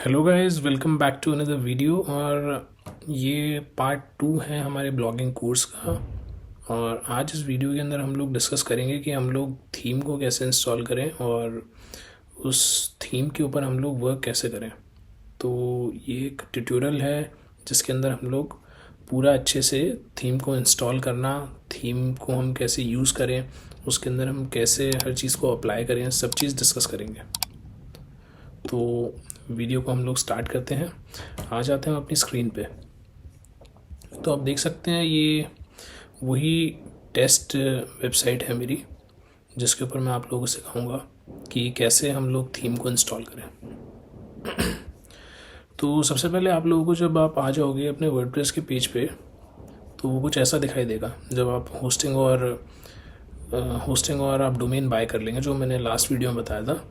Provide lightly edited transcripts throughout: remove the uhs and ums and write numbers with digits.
Hello guys, welcome back to another video. और ये part 2 है हमारे ब्लॉगिंग कोर्स का। और आज इस वीडियो के अंदर हम लोग डिस्कस करेंगे कि हम लोग थीम को कैसे इंस्टॉल करें और उस थीम के ऊपर हम लोग वर्क कैसे करें। तो ये एक ट्यूटोरियल है जिसके अंदर हम लोग पूरा अच्छे से थीम को इंस्टॉल करना, थीम को हम कैसे यूज़ करें, उसके अंदर हम कैसे हर चीज़ को अप्लाई करें, सब चीज़ डिस्कस करेंगे। तो वीडियो को हम लोग स्टार्ट करते हैं। आ जाते हैं अपनी स्क्रीन पे। तो आप देख सकते हैं ये वही टेस्ट वेबसाइट है मेरी, जिसके ऊपर मैं आप लोगों को सिखाऊंगा कि कैसे हम लोग थीम को इंस्टॉल करें। तो सबसे पहले आप लोगों को जब आप आ जाओगे अपने वर्डप्रेस के पेज पे, तो वो कुछ ऐसा दिखाई देगा। जब आप होस्टिंग और आप डोमेन बाय कर लेंगे, जो मैंने लास्ट वीडियो में बताया था,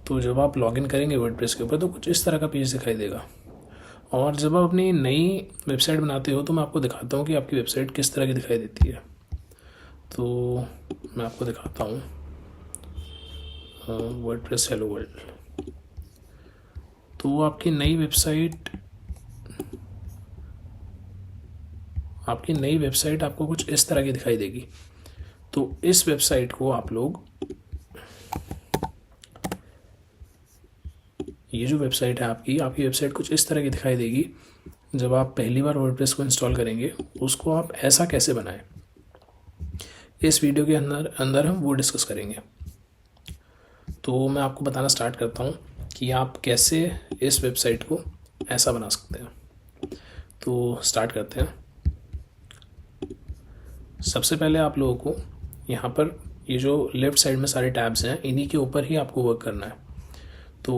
तो जब आप लॉगिन करेंगे वर्डप्रेस के ऊपर तो कुछ इस तरह का पेज दिखाई देगा। और जब आप अपनी नई वेबसाइट बनाते हो तो मैं आपको दिखाता हूँ कि आपकी वेबसाइट किस तरह की दिखाई देती है। तो मैं आपको दिखाता हूँ वर्डप्रेस हेलो वर्ल्ड। तो आपकी नई वेबसाइट आपको कुछ इस तरह की दिखाई देगी। तो इस वेबसाइट को आप लोग, ये जो वेबसाइट है आपकी वेबसाइट कुछ इस तरह की दिखाई देगी। जब आप पहली बार वर्डप्रेस को इंस्टॉल करेंगे, उसको आप ऐसा कैसे बनाएं, इस वीडियो के अंदर हम वो डिस्कस करेंगे। तो मैं आपको बताना स्टार्ट करता हूँ कि आप कैसे इस वेबसाइट को ऐसा बना सकते हैं। तो स्टार्ट करते हैं। सबसे पहले आप लोगों को यहाँ पर ये जो लेफ़्ट साइड में सारे टैब्स हैं, इन्हीं के ऊपर ही आपको वर्क करना है। तो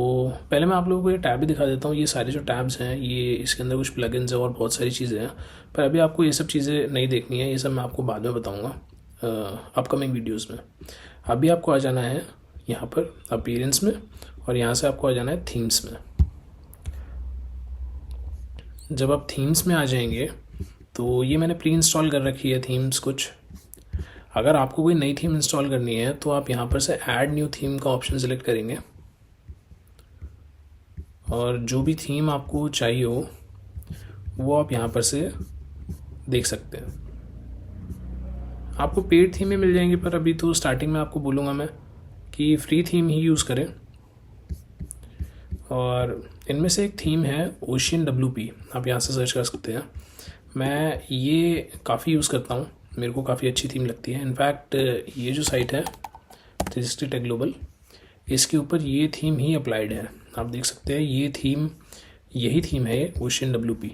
पहले मैं आप लोगों को ये टैब भी दिखा देता हूँ। ये सारे जो टैब्स हैं, ये इसके अंदर कुछ प्लगइन्स है और बहुत सारी चीज़ें हैं, पर अभी आपको ये सब चीज़ें नहीं देखनी है। ये सब मैं आपको बाद में बताऊँगा अपकमिंग वीडियोज़ में। अभी आपको आ जाना है यहाँ पर अपीयरेंस में, और यहाँ से आपको आ जाना है थीम्स में। जब आप थीम्स में आ जाएंगे तो ये मैंने प्री इंस्टॉल कर रखी है थीम्स कुछ। अगर आपको कोई नई थीम इंस्टॉल करनी है तो आप यहाँ पर से ऐड न्यू थीम का ऑप्शन सेलेक्ट करेंगे, और जो भी थीम आपको चाहिए हो वो आप यहाँ पर से देख सकते हैं। आपको पेड थीमें मिल जाएंगी, पर अभी तो स्टार्टिंग में आपको बोलूँगा मैं कि फ्री थीम ही यूज़ करें। और इनमें से एक थीम है ओशियन WP, आप यहाँ से सर्च कर सकते हैं। मैं ये काफ़ी यूज़ करता हूँ, मेरे को काफ़ी अच्छी थीम लगती है। इनफैक्ट ये जो साइट है 360 टेक ग्लोबल, इसके ऊपर ये थीम ही अप्लाइड है। आप देख सकते हैं यही थीम है ओशियन WP।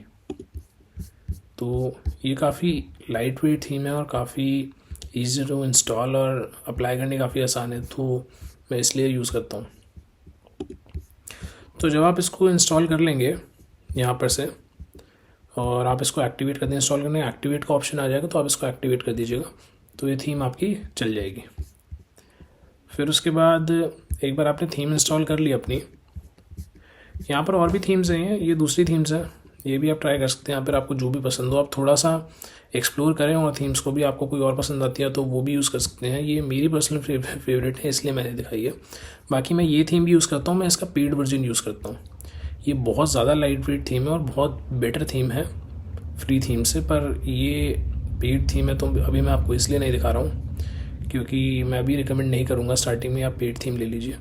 तो ये काफ़ी लाइट वेट थीम है और काफ़ी ईजी टू इंस्टॉल और अप्लाई करने काफ़ी आसान है, तो मैं इसलिए यूज़ करता हूँ। तो जब आप इसको इंस्टॉल कर लेंगे यहाँ पर से, और आप इसको एक्टिवेट कर दें, इंस्टॉल करने एक्टिवेट का ऑप्शन आ जाएगा, तो आप इसको एक्टिवेट कर दीजिएगा, तो ये थीम आपकी चल जाएगी। फिर उसके बाद एक बार आपने थीम इंस्टॉल कर ली अपनी, यहाँ पर और भी थीम्स हैं, ये दूसरी थीम्स हैं, ये भी आप ट्राई कर सकते हैं। यहाँ पर आपको जो भी पसंद हो आप थोड़ा सा एक्सप्लोर करें, और थीम्स को भी आपको कोई और पसंद आती है तो वो भी यूज़ कर सकते हैं। ये मेरी पर्सनल फेवरेट है इसलिए मैंने दिखाई है। बाकी मैं ये थीम भी यूज़ करता हूँ, मैं इसका पेड वर्जन यूज़ करता हूँ। ये बहुत ज़्यादा लाइट वेट थीम है और बहुत बेटर थीम है फ्री थीम से, पर ये पेड थीम है तो अभी मैं आपको इसलिए नहीं दिखा रहा हूँ, क्योंकि मैं अभी रिकमेंड नहीं करूँगा स्टार्टिंग में आप पेड थीम ले लीजिए।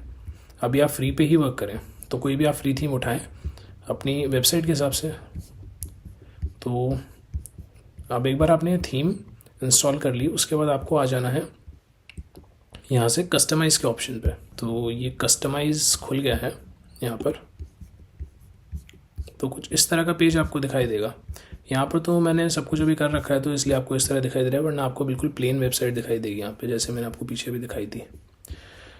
अभी आप फ्री पे ही वर्क करें, तो कोई भी आप फ्री थीम उठाएं अपनी वेबसाइट के हिसाब से। तो अब एक बार आपने थीम इंस्टॉल कर ली, उसके बाद आपको आ जाना है यहाँ से कस्टमाइज़ के ऑप्शन पे। तो ये कस्टमाइज़ खुल गया है यहाँ पर, तो कुछ इस तरह का पेज आपको दिखाई देगा। यहाँ पर तो मैंने सब कुछ अभी कर रखा है तो इसलिए आपको इस तरह दिखाई दे रहा है, वरना आपको बिल्कुल प्लेन वेबसाइट दिखाई देगी यहाँ पे, जैसे मैंने आपको पीछे भी दिखाई थी।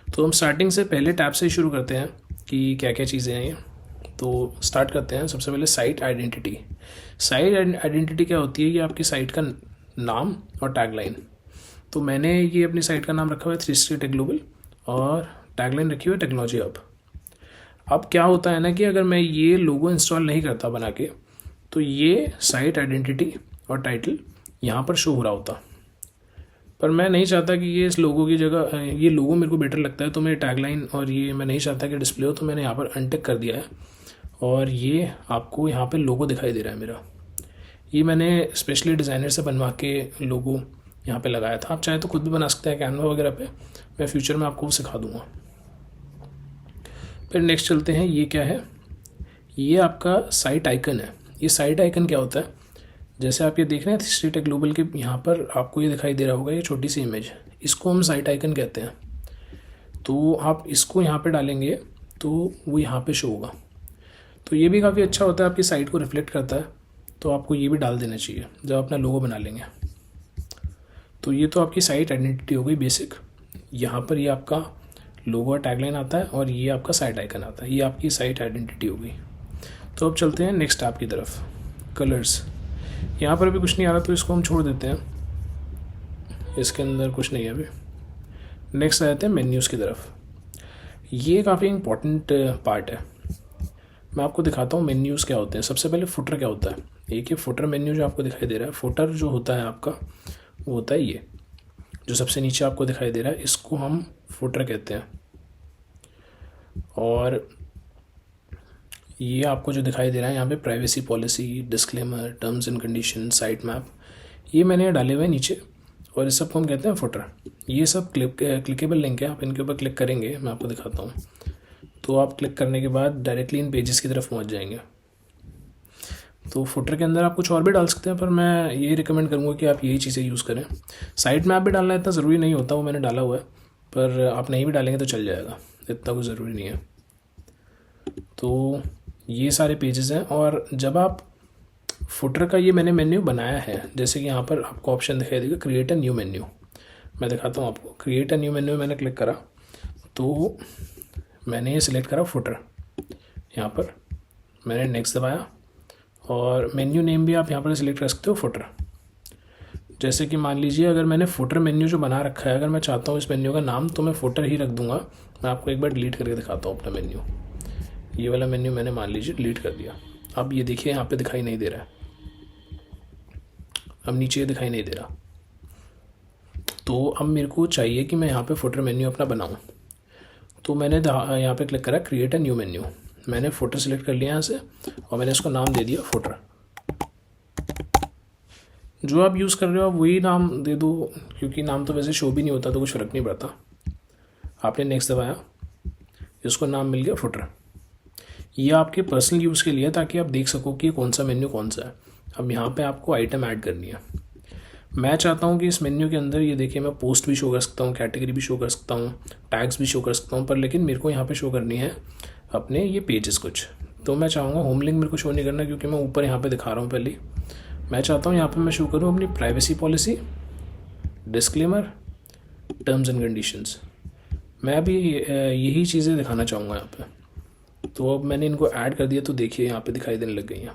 तो हम स्टार्टिंग से पहले टैब से शुरू करते हैं कि क्या क्या चीज़ें हैं ये। तो स्टार्ट करते हैं सबसे पहले साइट आइडेंटिटी। साइट आइडेंटिटी क्या होती है? ये आपकी साइट का नाम और टैगलाइन। तो मैंने ये अपनी साइट का नाम रखा हुआ है 360 टेक ग्लोबल, और टैगलाइन रखी हुई है टेक्नोलॉजी हब। अब क्या होता है ना कि अगर मैं ये लोगो इंस्टॉल नहीं करता बना के, तो ये साइट आइडेंटिटी और टाइटल यहाँ पर शो हो रहा होता, पर मैं नहीं चाहता कि ये इस लोगो की जगह, ये लोगो मेरे को बेटर लगता है, तो मेरे टैगलाइन और ये मैं नहीं चाहता कि डिस्प्ले हो, तो मैंने यहाँ पर अनटिक कर दिया है। और ये आपको यहाँ पे लोगो दिखाई दे रहा है मेरा। ये मैंने स्पेशली डिज़ाइनर से बनवा के लोगो यहाँ पे लगाया था। आप चाहे तो खुद भी बना सकते हैं कैनवा वगैरह पे, मैं फ्यूचर में आपको वो सिखा दूँगा। फिर नेक्स्ट चलते हैं, ये क्या है, ये आपका साइट आइकन है। ये साइट आइकन क्या होता है, जैसे आप ये देख रहे हैं हिस्ट्री टेक ग्लोबल के यहाँ पर आपको ये दिखाई दे रहा होगा, ये छोटी सी इमेज, इसको हम साइट आइकन कहते हैं। तो आप इसको यहाँ पे डालेंगे तो वो यहाँ पे शो होगा। तो ये भी काफ़ी अच्छा होता है, आपकी साइट को रिफ्लेक्ट करता है। तो आपको ये भी डाल देना चाहिए जब अपना लोगो बना लेंगे। तो ये तो आपकी साइट आइडेंटिटी हो गई बेसिक। यहाँ पर ये आपका लोगो और टैगलाइन आता है और ये आपका साइट आइकन आता है, ये आपकी साइट आइडेंटिटी हो गई। तो अब चलते हैं नेक्स्ट ऐप की तरफ, कलर्स। यहाँ पर अभी कुछ नहीं आ रहा तो इसको हम छोड़ देते हैं, इसके अंदर कुछ नहीं है अभी। नेक्स्ट आ जाते हैं मेन्यूज़ की तरफ। ये काफ़ी इंपॉर्टेंट पार्ट है, मैं आपको दिखाता हूँ मेन्यूज़ क्या होते हैं। सबसे पहले फुटर क्या होता है, एक ये फुटर मेन्यू जो आपको दिखाई दे रहा है। फुटर जो होता है आपका वो होता है ये जो सबसे नीचे आपको दिखाई दे रहा है, इसको हम फुटर कहते हैं। और ये आपको जो दिखाई दे रहा है यहाँ पे privacy policy, disclaimer, terms and condition, site map, ये मैंने डाले हुए हैं नीचे और इस सबको हम कहते हैं फुटर। ये सब क्लिकेबल लिंक है, आप इनके ऊपर क्लिक करेंगे, मैं आपको दिखाता हूँ। तो आप क्लिक करने के बाद डायरेक्टली इन पेजेस की तरफ पहुँच जाएंगे। तो फुटर के अंदर आप कुछ और भी डाल सकते हैं, पर मैं यही रिकमेंड करूँगा कि आप यही चीज़ें यूज़ करें। साइट मैप भी डालना इतना ज़रूरी नहीं होता, वो मैंने डाला हुआ है, पर आप नहीं भी डालेंगे तो चल जाएगा, इतना कुछ ज़रूरी नहीं है। तो ये सारे पेजेस हैं। और जब आप फुटर का ये मैंने मेन्यू बनाया है, जैसे कि यहाँ पर आपको ऑप्शन दिखाई देगा क्रिएट अ न्यू मेन्यू, मैं दिखाता हूँ आपको। क्रिएट अ न्यू मेन्यू मैंने क्लिक करा तो मैंने ये सिलेक्ट करा फुटर, यहाँ पर मैंने नेक्स्ट दबाया और मेन्यू नेम भी आप यहाँ पर सिलेक्ट कर सकते हो फुटर। जैसे कि मान लीजिए अगर मैंने फुटर मेन्यू जो बना रखा है, अगर मैं चाहता हूँ इस मेन्यू का नाम तो मैं फुटर ही रख दूँगा। मैं आपको एक बार डिलीट करके दिखाता हूँ अपना मेन्यू। ये वाला मेन्यू मैंने मान लीजिए डिलीट कर दिया। अब ये देखिए यहाँ पे दिखाई नहीं दे रहा है, अब नीचे ये दिखाई नहीं दे रहा। तो अब मेरे को चाहिए कि मैं यहाँ पे फुटर मेन्यू अपना बनाऊँ। तो मैंने यहाँ पे क्लिक करा क्रिएट अ न्यू मेन्यू, मैंने फुटर सेलेक्ट कर लिया यहाँ से और मैंने इसको नाम दे दिया फुटर। जो आप यूज़ कर रहे हो आप वही नाम दे दो, क्योंकि नाम तो वैसे शो भी नहीं होता तो कुछ फ़र्क नहीं पड़ता। आपने नेक्स्ट दबाया, इसको नाम मिल गया फुटर। ये आपके पर्सनल यूज़ के लिए, ताकि आप देख सको कि कौन सा मेन्यू कौन सा है। अब यहाँ पे आपको आइटम ऐड करनी है। मैं चाहता हूँ कि इस मेन्यू के अंदर ये देखिए मैं पोस्ट भी शो कर सकता हूँ, कैटेगरी भी शो कर सकता हूँ, टैग्स भी शो कर सकता हूँ, पर लेकिन मेरे को यहाँ पे शो करनी है अपने ये पेजेस कुछ। तो मैं चाहूँगा होम लिंक मेरे को शो नहीं करना, क्योंकि मैं ऊपर यहाँ पे दिखा रहा हूँ पहले। मैं चाहता हूँ यहाँ पे मैं शो करूँ अपनी privacy policy, disclaimer, terms and conditions. मैं अभी यही चीज़ें दिखाना चाहूँगा यहाँ पे। तो अब मैंने इनको ऐड कर दिया, तो देखिए यहाँ पे दिखाई देने लग गई हैं।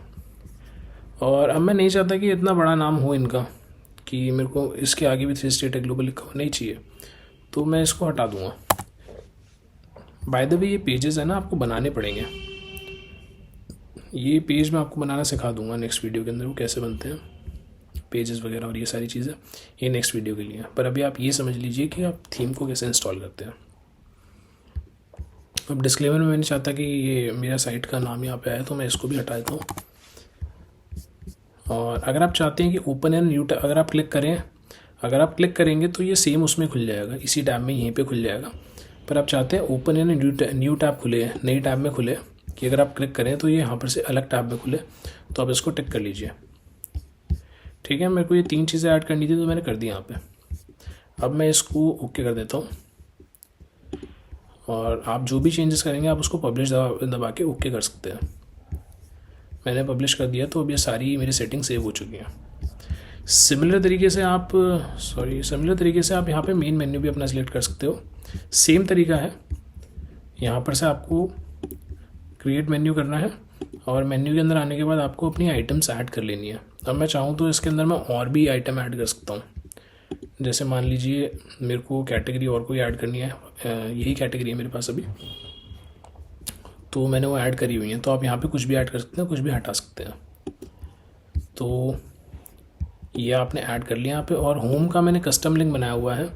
और अब मैं नहीं चाहता कि इतना बड़ा नाम हो इनका, कि मेरे को इसके आगे भी 3 स्टेट ग्लोबल लिखा हो, नहीं चाहिए, तो मैं इसको हटा दूँगा। बाय द वे ये पेजेस है ना, आपको बनाने पड़ेंगे। ये पेज मैं आपको बनाना सिखा दूंगा नेक्स्ट वीडियो के अंदर, वो कैसे बनते हैं पेजेस वगैरह और ये सारी चीज़ें, ये नेक्स्ट वीडियो के लिए। पर अभी आप ये समझ लीजिए कि आप थीम को कैसे इंस्टॉल करते हैं। अब डिस्क्लेमर में मैंने चाहता कि ये मेरा साइट का नाम यहाँ पे आया, तो मैं इसको भी हटा देता हूँ। और अगर आप चाहते हैं कि ओपन एंड न्यू, अगर आप क्लिक करेंगे तो ये सेम उसमें खुल जाएगा, इसी टैब में यहीं पे खुल जाएगा। पर आप चाहते हैं ओपन एंड न्यू टैब खुले, नई टैब में खुले, कि अगर आप क्लिक करें तो ये यहाँ पर से अलग टैब में खुले, तो आप इसको टिक कर लीजिए। ठीक है, मेरे को ये 3 चीज़ें ऐड करनी थी तो मैंने कर दी यहाँ पे। अब मैं इसको ओके कर देता हूँ और आप जो भी चेंजेस करेंगे आप उसको पब्लिश दबा के ओके कर सकते हैं। मैंने पब्लिश कर दिया, तो अब ये सारी मेरी सेटिंग सेव हो चुकी हैं। सिमिलर तरीके से आप यहाँ पे मेन मेन्यू भी अपना सिलेक्ट कर सकते हो। सेम तरीका है, यहाँ पर से आपको क्रिएट मेन्यू करना है और मेन्यू के अंदर आने के बाद आपको अपनी आइटम्स ऐड कर लेनी है। अब मैं चाहूँ तो इसके अंदर मैं और भी आइटम ऐड कर सकता हूँ। जैसे मान लीजिए मेरे को कैटेगरी और कोई ऐड करनी है, यही कैटेगरी है मेरे पास अभी, तो मैंने वो ऐड करी हुई है। तो आप यहाँ पे कुछ भी ऐड कर सकते हैं, कुछ भी हटा सकते हैं। तो ये आपने ऐड कर लिया यहाँ पे। और होम का मैंने कस्टम लिंक बनाया हुआ है,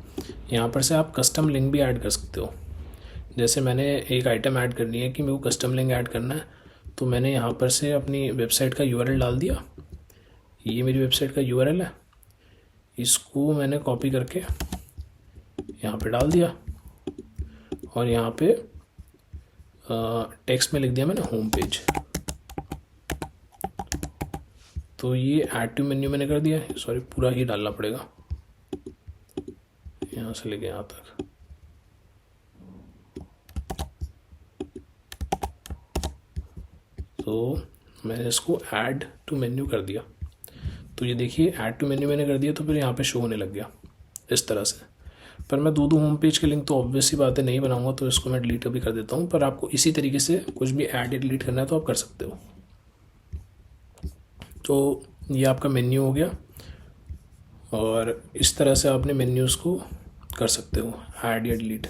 यहाँ पर से आप कस्टम लिंक भी ऐड कर सकते हो। जैसे मैंने एक आइटम ऐड करनी है कि मेरे को कस्टम लिंक ऐड करना है, तो मैंने यहाँ पर से अपनी वेबसाइट का यूआरएल डाल दिया। ये मेरी वेबसाइट का यूआरएल है, इसको मैंने कॉपी करके यहाँ पे डाल दिया और यहाँ पे टेक्स्ट में लिख दिया मैंने होम पेज। तो ये ऐड टू मेन्यू मैंने कर दिया, सॉरी पूरा ही डालना पड़ेगा, यहाँ से लेके यहाँ तक। तो मैंने इसको ऐड टू मेन्यू कर दिया। तो ये देखिए ऐड टू मेन्यू मैंने कर दिया, तो फिर यहाँ पे शो होने लग गया इस तरह से। पर मैं दो होम पेज के लिंक तो ऑब्वियस सी बात है नहीं बनाऊंगा, तो इसको मैं डिलीट भी कर देता हूँ। पर आपको इसी तरीके से कुछ भी ऐड या डिलीट करना है तो आप कर सकते हो। तो ये आपका मेन्यू हो गया और इस तरह से आपने मेन्यूज़ को कर सकते हो ऐड या डिलीट।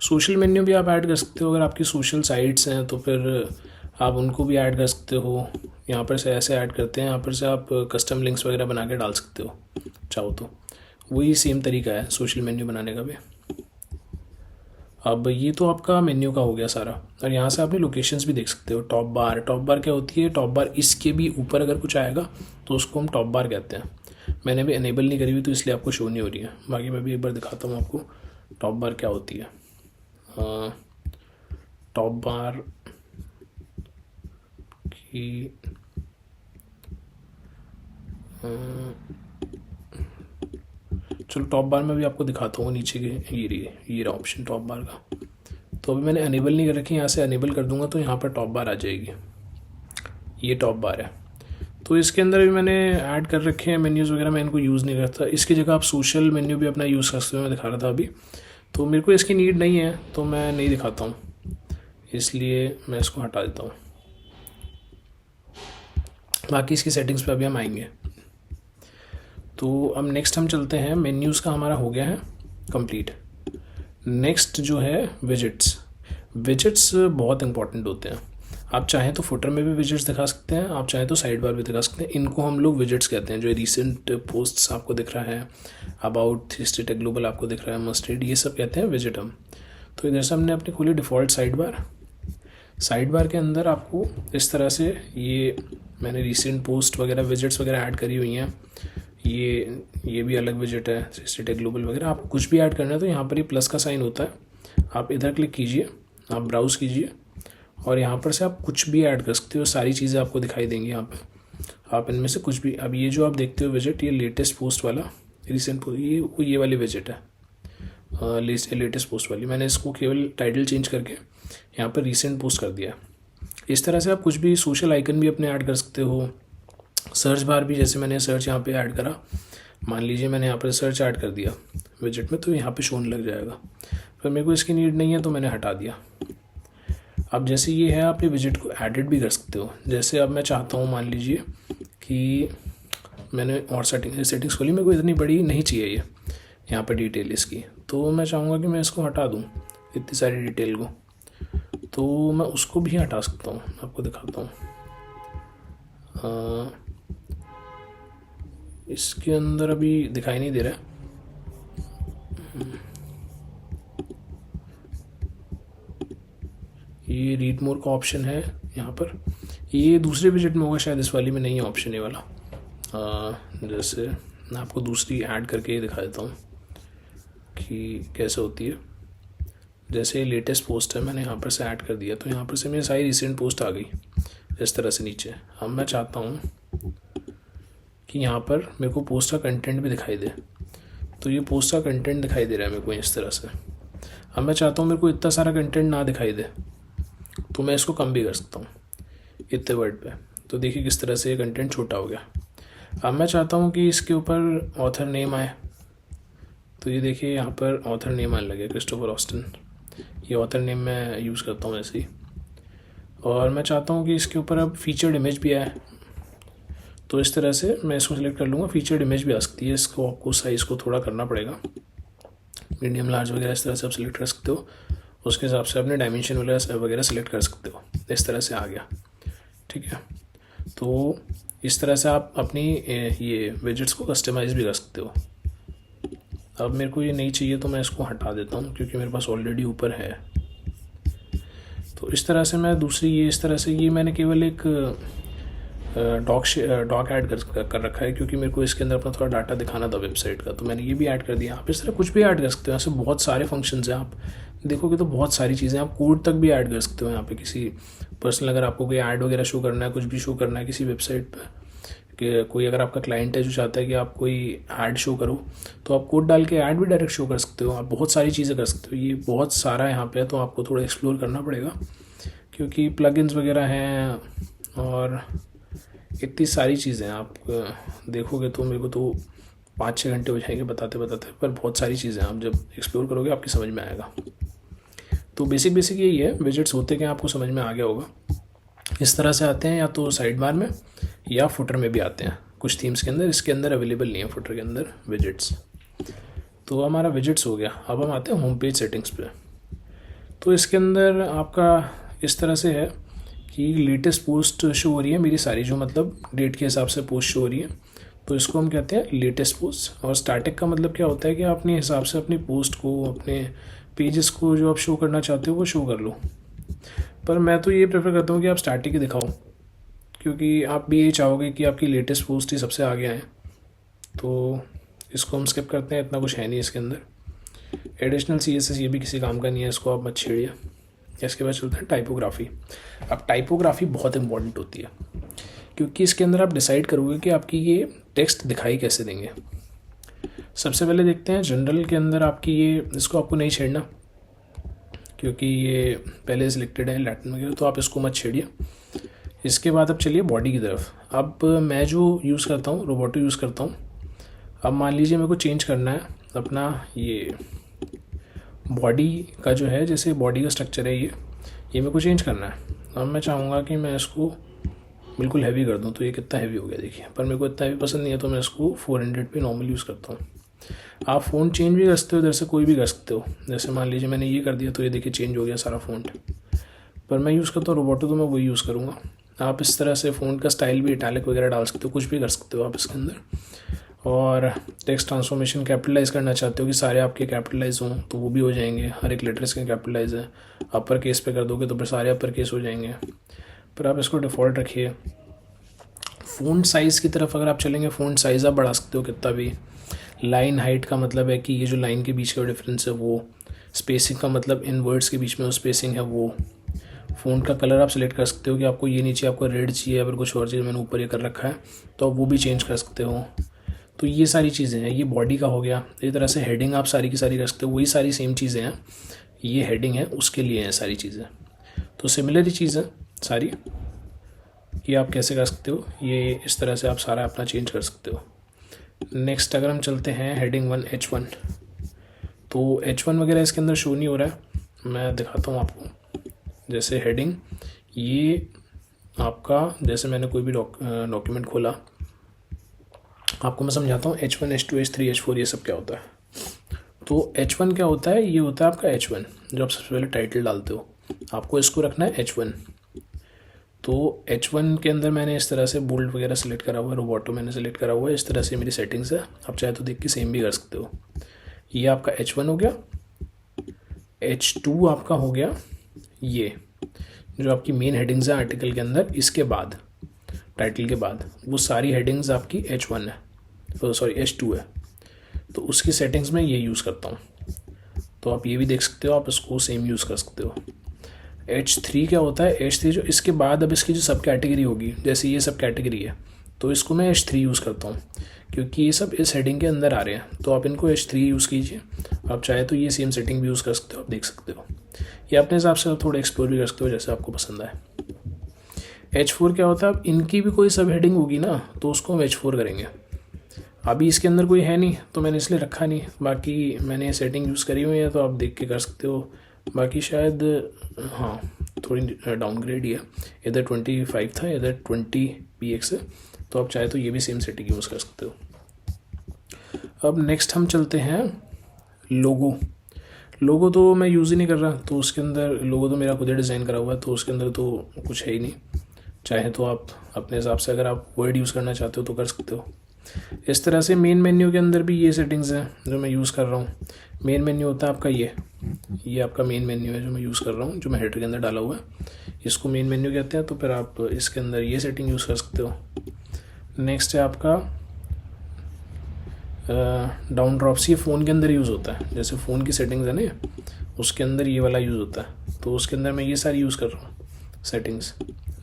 सोशल मेन्यू भी आप ऐड कर सकते हो, अगर आपकी सोशल साइट्स हैं तो फिर आप उनको भी ऐड कर सकते हो। यहाँ पर से ऐसे ऐड करते हैं, यहाँ पर से आप कस्टम लिंक्स वगैरह बना के डाल सकते हो चाहो तो। वही सेम तरीका है सोशल मेन्यू बनाने का भी। अब ये तो आपका मेन्यू का हो गया सारा, और यहाँ से आपने लोकेशंस भी देख सकते हो। टॉप बार, टॉप बार क्या होती है? टॉप बार इसके भी ऊपर अगर कुछ आएगा तो उसको हम टॉप बार कहते हैं। मैंने अभी एनेबल नहीं करी हुई तो इसलिए आपको शो नहीं हो रही है। बाकी मैं भी एक बार दिखाता हूँ आपको टॉप बार क्या होती है। टॉप बार की चलो टॉप बार में भी आपको दिखाता हूँ नीचे के ये रहा ऑप्शन टॉप बार का। तो अभी मैंने अनेबल नहीं कर रखी, यहाँ से अनेबल कर दूंगा तो यहाँ पर टॉप बार आ जाएगी। ये टॉप बार है। तो इसके अंदर भी मैंने ऐड कर रखे हैं मेन्यूज़ वगैरह, मैं इनको यूज़ नहीं करता। इसकी जगह आप सोशल मेन्यू भी अपना यूज़ कर सकते हो, मैं दिखा रहा था अभी। तो मेरे को इसकी नीड नहीं है तो मैं नहीं दिखाता हूँ, इसलिए मैं इसको हटा देता हूँ। बाकी इसकी सेटिंग्स पे अभी हम आएंगे। तो अब नेक्स्ट हम चलते हैं, मेन्यूज़ का हमारा हो गया है कंप्लीट। नेक्स्ट जो है विजिट्स। विजिट्स बहुत इंपॉर्टेंट होते हैं। आप चाहें तो फुटर में भी विजिट्स दिखा सकते हैं, आप चाहें तो साइड बार भी दिखा सकते हैं। इनको हम लोग विजिट्स कहते हैं। जो रिसेंट पोस्ट्स आपको दिख रहा है, अबाउट हिस्ट्री टेक ग्लोबल आपको दिख रहा है, मस्टर्ड, ये सब कहते हैं विजिट हम। तो इधर से हमने अपनी खोली default side bar. Side bar के अंदर आपको इस तरह से ये मैंने रिसेंट पोस्ट वगैरह विजिट्स वगैरह ऐड करी हुई हैं। ये भी अलग विजिट है, हिस्ट्री टेक ग्लोबल वगैरह। आपको कुछ भी ऐड करना है तो यहाँ पर ये प्लस का साइन होता है, आप इधर क्लिक कीजिए, आप ब्राउज़ कीजिए और यहाँ पर से आप कुछ भी ऐड कर सकते हो। सारी चीज़ें आपको दिखाई देंगी यहाँ पे, आप इनमें से कुछ भी। अब ये जो आप देखते हो विजिट, ये लेटेस्ट पोस्ट वाला रिसेंट पोस्ट, ये वाली विजिट है लेटेस्ट पोस्ट वाली। मैंने इसको केवल टाइटल चेंज करके यहाँ पर रिसेंट पोस्ट कर दिया। इस तरह से आप कुछ भी सोशल आइकन भी अपने ऐड कर सकते हो। सर्च बार भी, जैसे मैंने सर्च यहाँ पे ऐड करा, मान लीजिए मैंने यहाँ पर सर्च ऐड कर दिया विजिट में, तो यहाँ पे शोन लग जाएगा। पर मेरे को इसकी नीड नहीं है तो मैंने हटा दिया। अब जैसे ये है, आप ये विजिट को एडिट भी कर सकते हो। जैसे अब मैं चाहता हूँ, मान लीजिए कि मैंने और सेटिंग्स खोली, मेरे को इतनी बड़ी नहीं चाहिए ये यहाँ पर डिटेल इसकी, तो मैं चाहूँगा कि मैं इसको हटा दूँ इतनी सारी डिटेल को, तो मैं उसको भी हटा सकता हूँ। आपको दिखाता हूँ, इसके अंदर अभी दिखाई नहीं दे रहा है। ये रीड मोर का ऑप्शन है यहाँ पर, ये दूसरे विजिट में होगा शायद, इस वाली में नहीं है ऑप्शन ये वाला। जैसे मैं आपको दूसरी ऐड करके दिखा देता हूँ कि कैसे होती है। जैसे लेटेस्ट पोस्ट है, मैंने यहाँ पर से ऐड कर दिया, तो यहाँ पर से मेरी सारी रिसेंट पोस्ट आ गई इस तरह से नीचे। अब मैं चाहता हूँ कि यहाँ पर मेरे को पोस्ट का कंटेंट भी दिखाई दे, तो ये पोस्ट का कंटेंट दिखाई दे रहा है मेरे को इस तरह से। अब मैं चाहता हूँ मेरे को इतना सारा कंटेंट ना दिखाई दे, तो मैं इसको कम भी कर सकता हूँ इतने वर्ड पे। तो देखिए किस तरह से ये कंटेंट छोटा हो गया। अब मैं चाहता हूँ कि इसके ऊपर ऑथर नेम आए, तो ये देखिए यहाँ पर ऑथर नेम आने लगे, क्रिस्टोफर ऑस्टिन। ये ऑथर नेम मैं यूज़ करता हूँ ऐसे ही। और मैं चाहता हूँ कि इसके ऊपर अब फीचर्ड इमेज भी आए, तो इस तरह से मैं इसको सिलेक्ट कर लूँगा। फीचर्ड इमेज भी आ सकती है, इसको आपको साइज़ को थोड़ा करना पड़ेगा, मीडियम लार्ज वगैरह इस तरह से आप सिलेक्ट कर सकते हो। उसके हिसाब से अपने डायमेंशन वगैरह सेलेक्ट कर सकते हो। इस तरह से आ गया, ठीक है। तो इस तरह से आप अपनी ये विजिट्स को कस्टमाइज़ भी कर सकते हो। अब मेरे को ये नहीं चाहिए तो मैं इसको हटा देता हूँ, क्योंकि मेरे पास ऑलरेडी ऊपर है। तो इस तरह से मैं दूसरी ये इस तरह से ये मैंने केवल एक डॉक ऐड कर रखा है, क्योंकि मेरे को इसके अंदर अपना थोड़ा डाटा दिखाना था वेबसाइट का, तो मैंने ये भी ऐड कर दिया। आप इस तरह कुछ भी ऐड कर सकते हो, ऐसे बहुत सारे फंक्शंस हैं, आप देखोगे तो बहुत सारी चीज़ें, आप कोड तक भी ऐड कर सकते हो यहाँ पे। किसी पर्सनल अगर आपको कोई ऐड वगैरह शो करना है, कुछ भी शो करना है किसी वेबसाइट पर, कि कोई अगर आपका क्लाइंट है जो चाहता है कि आप कोई ऐड शो करो, तो आप कोड डाल के ऐड भी डायरेक्ट शो कर सकते हो। आप बहुत सारी चीज़ें कर सकते हो, ये बहुत सारा यहाँ पे है, तो आपको थोड़ा एक्सप्लोर करना पड़ेगा, क्योंकि प्लगइन्स वगैरह हैं और इतनी सारी चीज़ें हैं। आप देखोगे तो मेरे को तो 5-6 घंटे हो जाएंगे बताते बताते, पर बहुत सारी चीज़ें आप जब एक्सप्लोर करोगे आपकी समझ में आएगा। तो बेसिक यही है, विजेट्स होते क्या आपको समझ में आ गया होगा। इस तरह से आते हैं, या तो साइड बार में या फुटर में भी आते हैं कुछ थीम्स के अंदर। इसके अंदर अवेलेबल नहीं है फुटर के अंदर विजेट्स। तो हमारा विजेट्स हो गया। अब हम आते हैं होम पेज सेटिंग्स पे। तो इसके अंदर आपका इस तरह से है कि लेटेस्ट पोस्ट शो हो रही है मेरी सारी, जो मतलब डेट के हिसाब से पोस्ट शो हो रही है, तो इसको हम कहते हैं लेटेस्ट पोस्ट। और स्टैटिक का मतलब क्या होता है कि आप अपने हिसाब से अपनी पोस्ट को, अपने पेजेस को जो आप शो करना चाहते हो वो शो कर लो। पर मैं तो ये प्रेफर करता हूँ कि आप स्टैटिक ही दिखाओ, क्योंकि आप भी ये चाहोगे कि आपकी लेटेस्ट पोस्ट ही सबसे आगे आए। तो इसको हम स्किप करते हैं, इतना कुछ है नहीं इसके अंदर। एडिशनल CSS ये भी किसी काम का नहीं है, इसको आप मत छेड़िए। इसके बाद चलते हैं टाइपोग्राफी। अब टाइपोग्राफी बहुत इंपॉर्टेंट होती है, क्योंकि इसके अंदर आप डिसाइड करोगे कि आपकी ये टेक्स्ट दिखाई कैसे देंगे। सबसे पहले देखते हैं जनरल के अंदर आपकी ये, इसको आपको नहीं छेड़ना, क्योंकि ये पहले सिलेक्टेड है लैटिन वगैरह, तो आप इसको मत छेड़िए। इसके बाद अब चलिए बॉडी की तरफ। अब मैं जो यूज़ करता हूँ रोबोटो यूज़ करता हूँ। अब मान लीजिए मेरे को चेंज करना है अपना ये बॉडी का जो है, जैसे बॉडी का स्ट्रक्चर है ये मेरे को चेंज करना है। अब मैं चाहूँगा कि मैं इसको बिल्कुल हैवी कर दूँ, तो ये कितना हैवी हो गया देखिए, पर मेरे को इतना हैवी पसंद नहीं है, तो मैं इसको 400 पे नॉर्मल यूज़ करता हूँ। आप फ़ॉन्ट चेंज भी कर सकते हो, इधर से कोई भी कर सकते हो। जैसे मान लीजिए मैंने ये कर दिया, तो ये देखिए चेंज हो गया सारा फ़ॉन्ट। पर मैं यूज़ करता हूँ रोबोटो, तो मैं वही यूज़ करूँगा। आप इस तरह से फ़ॉन्ट का स्टाइल भी इटैलिक वगैरह डाल सकते हो, कुछ भी कर सकते हो आप इसके अंदर। और टेक्स्ट ट्रांसफॉर्मेशन कैपिटलाइज करना चाहते हो कि सारे आपके कैपिटलाइज हों, तो वो भी हो जाएंगे। हर एक लेटर्स के कैपिटलाइज है। अपर केस पे कर दोगे तो फिर सारे अपर केस हो जाएंगे। पर आप इसको डिफ़ॉल्ट रखिए। फ़ॉन्ट साइज़ की तरफ अगर आप चलेंगे, फ़ॉन्ट साइज़ आप बढ़ा सकते हो कितना भी। लाइन हाइट का मतलब है कि ये जो लाइन के बीच का डिफरेंस है वो। स्पेसिंग का मतलब इन वर्ड्स के बीच में वो स्पेसिंग है वो। फ़ॉन्ट का कलर आप सेलेक्ट कर सकते हो कि आपको ये नहीं चाहिए, आपको रेड चाहिए, अगर कुछ और चीज़ मैंने ऊपर ये कर रखा है तो आप वो भी चेंज कर सकते हो। तो ये सारी चीज़ें हैं। ये बॉडी का हो गया। इस तरह से हेडिंग आप सारी की सारी कर सकते हो, वही सारी सेम चीज़ें हैं। ये हेडिंग है, उसके लिए हैं सारी चीज़ें। तो सिमिलर ही चीज़ है सारी, ये आप कैसे कर सकते हो। ये इस तरह से आप सारा अपना चेंज कर सकते हो। नेक्स्ट अगर हम चलते हैं हेडिंग 1 H1, तो H1 वगैरह इसके अंदर शो नहीं हो रहा है। मैं दिखाता हूँ आपको। जैसे हेडिंग ये आपका, जैसे मैंने कोई भी डॉक्यूमेंट खोला, आपको मैं समझाता हूँ H1 H2 H3 H4 ये सब क्या होता है। तो H1 क्या होता है, ये होता है आपका H1 जो आप सबसे पहले टाइटल डालते हो, आपको इसको रखना है H1। तो H1 के अंदर मैंने इस तरह से बोल्ड वगैरह सेलेक्ट करा हुआ है, रोबोटो मैंने सेलेक्ट करा हुआ है। इस तरह से मेरी सेटिंग्स है, आप चाहे तो देख के सेम भी कर सकते हो। ये आपका H1 हो गया। H2 आपका हो गया ये जो आपकी मेन हेडिंग्स है आर्टिकल के अंदर, इसके बाद टाइटल के बाद वो सारी हेडिंग्स आपकी H1 है, सॉरी H2 है। तो उसकी सेटिंग्स में ये यूज़ करता हूँ। तो आप ये भी देख सकते हो, आप इसको सेम यूज़ कर सकते हो। H3 क्या होता है, H3 जो इसके बाद अब इसकी जो सब कैटेगरी होगी, जैसे ये सब कैटेगरी है तो इसको मैं H3 यूज़ करता हूँ, क्योंकि ये सब इस हेडिंग के अंदर आ रहे हैं। तो आप इनको H3 यूज़ कीजिए। आप चाहे तो ये सेम सेटिंग भी यूज़ कर सकते हो, आप देख सकते हो। ये अपने हिसाब से थोड़ा एक्सप्लोर भी कर सकते हो जैसे आपको पसंद आए। H4 क्या होता है, अब इनकी भी कोई सब हेडिंग होगी ना तो उसको हम H4 करेंगे। अभी इसके अंदर कोई है नहीं तो मैंने इसलिए रखा नहीं, बाकी मैंने सेटिंग यूज़ करी हुई है तो आप देख के कर सकते हो। बाकी शायद हाँ थोड़ी डाउनग्रेड ही है, इधर 25 था, इधर 20 px है, तो आप चाहे तो ये भी सेम सेटिंग यूज़ कर सकते हो। अब नेक्स्ट हम चलते हैं लोगो तो मैं यूज़ ही नहीं कर रहा, तो उसके अंदर लोगो तो मेरा खुद ही डिज़ाइन करा हुआ है, तो उसके अंदर तो कुछ है ही नहीं। चाहे तो आप अपने हिसाब से अगर आप वर्ड यूज़ करना चाहते हो तो कर सकते हो। इस तरह से मेन मेन्यू के अंदर भी ये सेटिंग्स हैं जो मैं यूज़ कर रहा हूँ। मेन मेन्यू होता है आपका ये आपका मेन मेन्यू है जो मैं यूज़ कर रहा हूँ, जो मैं हेडर के अंदर डाला हुआ है, इसको मेन मेन्यू कहते हैं। तो फिर आप इसके अंदर ये सेटिंग यूज़ कर सकते हो। नेक्स्ट है आपका डाउन ड्रॉप्स। ये फ़ोन के अंदर यूज़ होता है, जैसे फ़ोन की सेटिंग्स है ना, उसके अंदर ये वाला यूज़ होता है। तो उसके अंदर मैं ये सारी यूज़ कर रहा हूँ सेटिंग्स।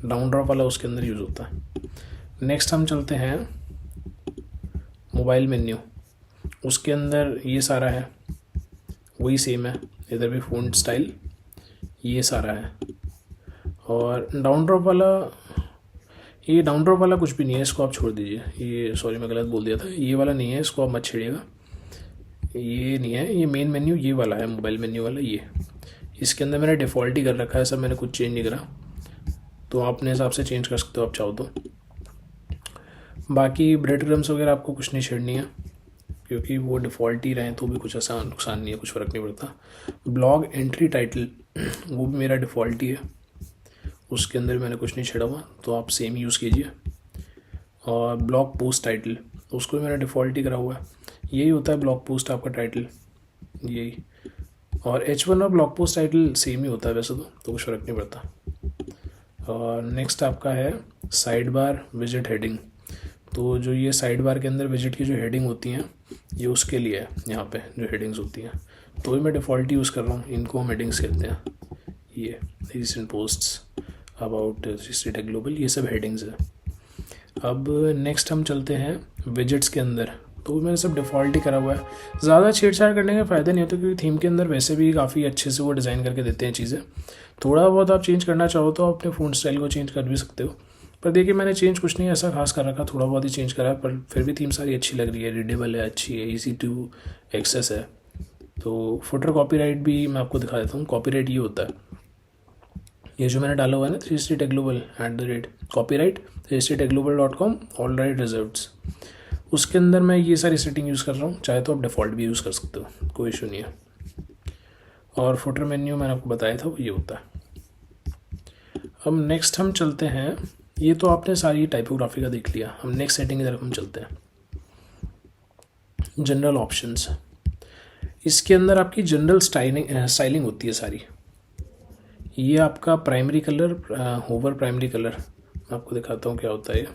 डाउन ड्रॉप वाला उसके अंदर यूज़ होता है। नेक्स्ट हम चलते हैं मोबाइल मेन्यू। उसके अंदर ये सारा है, वही सेम है, इधर भी फ़ॉन्ट स्टाइल ये सारा है। और डाउन ड्रॉप वाला, ये डाउन ड्रॉप वाला कुछ भी नहीं है, इसको आप छोड़ दीजिए। ये सॉरी मैं गलत बोल दिया था, ये वाला नहीं है, इसको आप मत छेड़िएगा। ये नहीं है, ये मेन मेन्यू ये वाला है, मोबाइल मेन्यू वाला ये। इसके अंदर मैंने डिफ़ॉल्ट ही कर रखा है, सब मैंने कुछ चेंज नहीं करा। तो आप अपने हिसाब से चेंज कर सकते हो आप चाहो तो। बाकी ब्रेड क्रम्स वगैरह आपको कुछ नहीं छेड़नी है, क्योंकि वो डिफ़ॉल्ट ही रहें तो भी कुछ ऐसा नुकसान नहीं है, कुछ फ़र्क नहीं पड़ता। ब्लॉग एंट्री टाइटल वो भी मेरा डिफ़ॉल्ट ही है, उसके अंदर मैंने कुछ नहीं छेड़ा हुआ, तो आप सेम यूज़ कीजिए। और ब्लॉग पोस्ट टाइटल उसको भी मैंने डिफ़ॉल्ट ही करा हुआ है, यही होता है ब्लॉग पोस्ट आपका टाइटल यही। और H1 और ब्लॉग पोस्ट टाइटल सेम ही होता है वैसे तो कुछ फ़र्क नहीं पड़ता। और नेक्स्ट आपका है साइड बार विजिट हेडिंग। तो जो ये साइड बार के अंदर विजिट की जो हेडिंग होती हैं ये उसके लिए है, यहाँ पे जो हेडिंग्स होती हैं तो ये मैं डिफ़ॉल्ट यूज़ कर रहा हूँ, इनको हम हेडिंग्स कहते हैं। ये recent posts about history tech global, ये सब हेडिंग्स है। अब नेक्स्ट हम चलते हैं विजिट्स के अंदर। तो मैंने सब डिफ़ॉल्ट ही करा हुआ है, ज़्यादा छेड़छाड़ करने का फ़ायदा नहीं होता, क्योंकि थीम के अंदर वैसे भी काफ़ी अच्छे से वो डिज़ाइन करके देते हैं चीज़ें। थोड़ा बहुत आप चेंज करना चाहो तो अपने फ़ॉन्ट स्टाइल को चेंज कर भी सकते हो, पर देखिए मैंने चेंज कुछ नहीं ऐसा खास कर रखा, थोड़ा बहुत ही चेंज करा है, पर फिर भी थीम सारी अच्छी लग रही है, रीडेबल है, अच्छी है, ईजी टू एक्सेस है। तो फुटर कॉपीराइट भी मैं आपको दिखा देता हूँ। कॉपीराइट ये होता है, ये जो मैंने डाला हुआ है ना 360 tech global @ copyright360techglobal.com all right reserves, उसके अंदर मैं ये सारी सेटिंग यूज़ कर रहा हूँ। चाहे तो आप डिफ़ॉल्ट भी यूज़ कर सकते हो, कोई इशू नहीं है। और फुटर मेन्यू मैंने आपको बताया था वो ये होता है। अब नेक्स्ट हम चलते हैं, ये तो आपने सारी टाइपोग्राफी का देख लिया, हम नेक्स्ट सेटिंग की तरफ हम चलते हैं। जनरल ऑप्शंस, इसके अंदर आपकी जनरल स्टाइलिंग होती है सारी। ये आपका primary colour, hover primary colour, मैं आपको दिखाता हूँ क्या होता है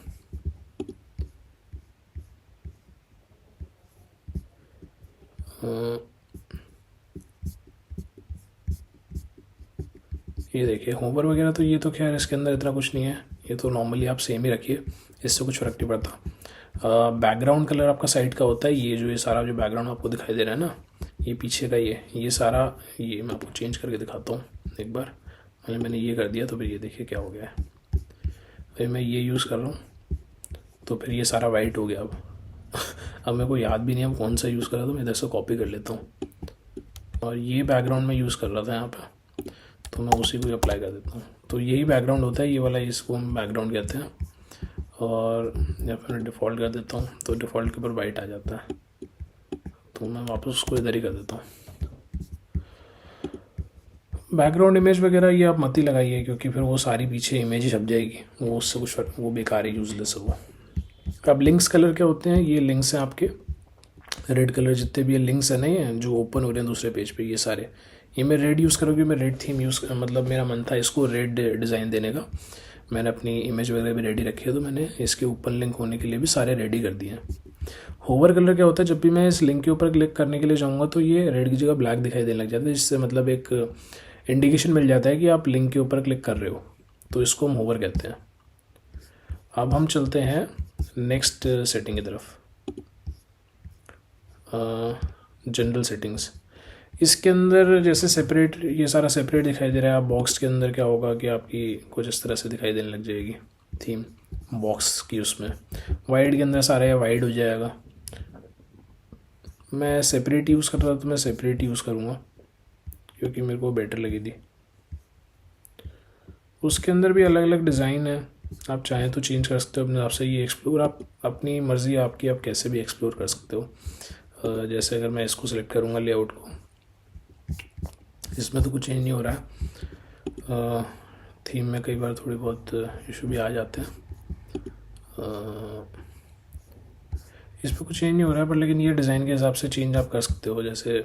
ये देखिए होवर वगैरह, तो ये तो खैर इसके अंदर इतना कुछ नहीं है, ये तो नॉर्मली आप सेम ही रखिए, इससे कुछ फ़र्क नहीं पड़ता। बैकग्राउंड कलर आपका साइड का होता है, ये सारा जो बैकग्राउंड आपको दिखाई दे रहा है ना, ये पीछे का ये सारा, ये मैं आपको चेंज करके दिखाता हूँ एक बार। मतलब मैंने ये कर दिया तो फिर ये देखिए क्या हो गया है, फिर मैं ये यूज़ कर रहा हूँ तो फिर ये सारा वाइट हो गया। अब मेरे को याद भी नहीं है कौन सा यूज़ कर रहा था, मैं इधर से कॉपी कर लेता हूँ। और ये बैकग्राउंड में यूज़ कर रहा था यहाँ पे, तो मैं उसी को अप्लाई कर देता हूँ। तो यही बैकग्राउंड होता है ये वाला, इसको हम बैकग्राउंड कहते हैं। और या फिर डिफ़ॉल्ट कर देता हूँ तो डिफ़ॉल्ट के ऊपर वाइट आ जाता है, तो मैं वापस उसको इधर ही कर देता हूँ। बैकग्राउंड इमेज वगैरह ये आप मत ही लगाइए, क्योंकि फिर वो सारी पीछे इमेज ही छप जाएगी, वो उससे कुछ वो बेकार है, यूज़लेस है वो। अब लिंक्स कलर क्या होते हैं, ये लिंक्स हैं आपके रेड कलर, जितने भी ये लिंक्स हैं नहीं है जो ओपन हो रहे हैं दूसरे पेज पे, ये सारे, ये मैं रेड यूज़ करूँगी। मैं रेड थीम मतलब मेरा मन था इसको रेड डिज़ाइन देने का, मैंने अपनी इमेज वगैरह भी रेडी रखी है, तो मैंने इसके ऊपर लिंक होने के लिए भी सारे रेडी कर दिए हैं। होवर कलर क्या होता है, जब भी मैं इस लिंक के ऊपर क्लिक करने के लिए जाऊँगा तो ये रेड की जगह ब्लैक दिखाई देने लग जाता है, जिससे मतलब एक इंडिकेशन मिल जाता है कि आप लिंक के ऊपर क्लिक कर रहे हो, तो इसको हम होवर कहते हैं। अब हम चलते हैं नेक्स्ट सेटिंग की तरफ, जनरल सेटिंग्स। इसके अंदर जैसे सेपरेट, ये सारा सेपरेट दिखाई दे रहा है। आप बॉक्स के अंदर क्या होगा कि आपकी कुछ इस तरह से दिखाई देने लग जाएगी थीम बॉक्स की, उसमें वाइड के अंदर सारा ये वाइड हो जाएगा। मैं सेपरेट यूज़ कर रहा था तो मैं सेपरेट यूज़ करूँगा, क्योंकि मेरे को बेटर लगी थी। उसके अंदर भी अलग अलग डिज़ाइन है, आप चाहें तो चेंज कर सकते हो अपने हिसाब से। ये एक्सप्लोर आप अपनी मर्ज़ी आपकी, आप कैसे भी एक्सप्लोर कर सकते हो। जैसे अगर मैं इसको सिलेक्ट करूँगा लेआउट को, इसमें तो कुछ चेंज नहीं हो रहा है। थीम में कई बार थोड़ी बहुत इशू भी आ जाते हैं। इस पर कुछ चेंज नहीं हो रहा है, पर लेकिन ये डिज़ाइन के हिसाब से चेंज आप कर सकते हो, जैसे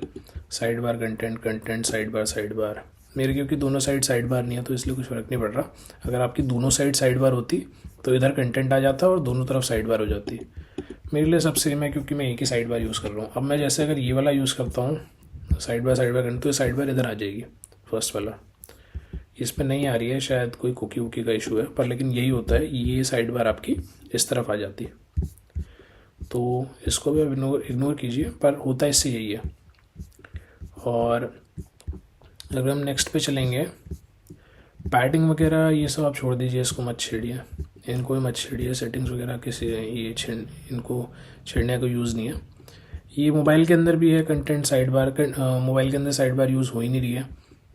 side bar content side bar. मेरे क्योंकि दोनों साइड बार नहीं है तो इसलिए कुछ फ़र्क नहीं पड़ रहा। अगर आपकी दोनों साइड बार होती तो इधर कंटेंट आ जाता और दोनों तरफ साइड बार हो जाती। मेरे लिए सब सेम है क्योंकि मैं एक ही साइड बार यूज़ कर रहा हूँ। अब मैं जैसे अगर ये वाला यूज़ करता हूँ साइड बार करंट, तो ये साइड बार इधर आ जाएगी फर्स्ट वाला। इस पर नहीं आ रही है, शायद कोई कुकी वुकी का इशू है, पर लेकिन यही होता है, ये साइड बार आपकी इस तरफ आ जाती है। तो इसको भी आप इग्नोर कीजिए, पर होता इससे यही है। और अगर हम नेक्स्ट पे चलेंगे, पैडिंग वगैरह ये सब आप छोड़ दीजिए, इसको मत छेड़िए, इनको भी मत छेड़िए। सेटिंग्स वगैरह किसी ये इनको छेड़ने का यूज़ नहीं है। ये मोबाइल के अंदर भी है कंटेंट साइड बार, मोबाइल के अंदर साइड बार यूज़ हो ही नहीं रही है,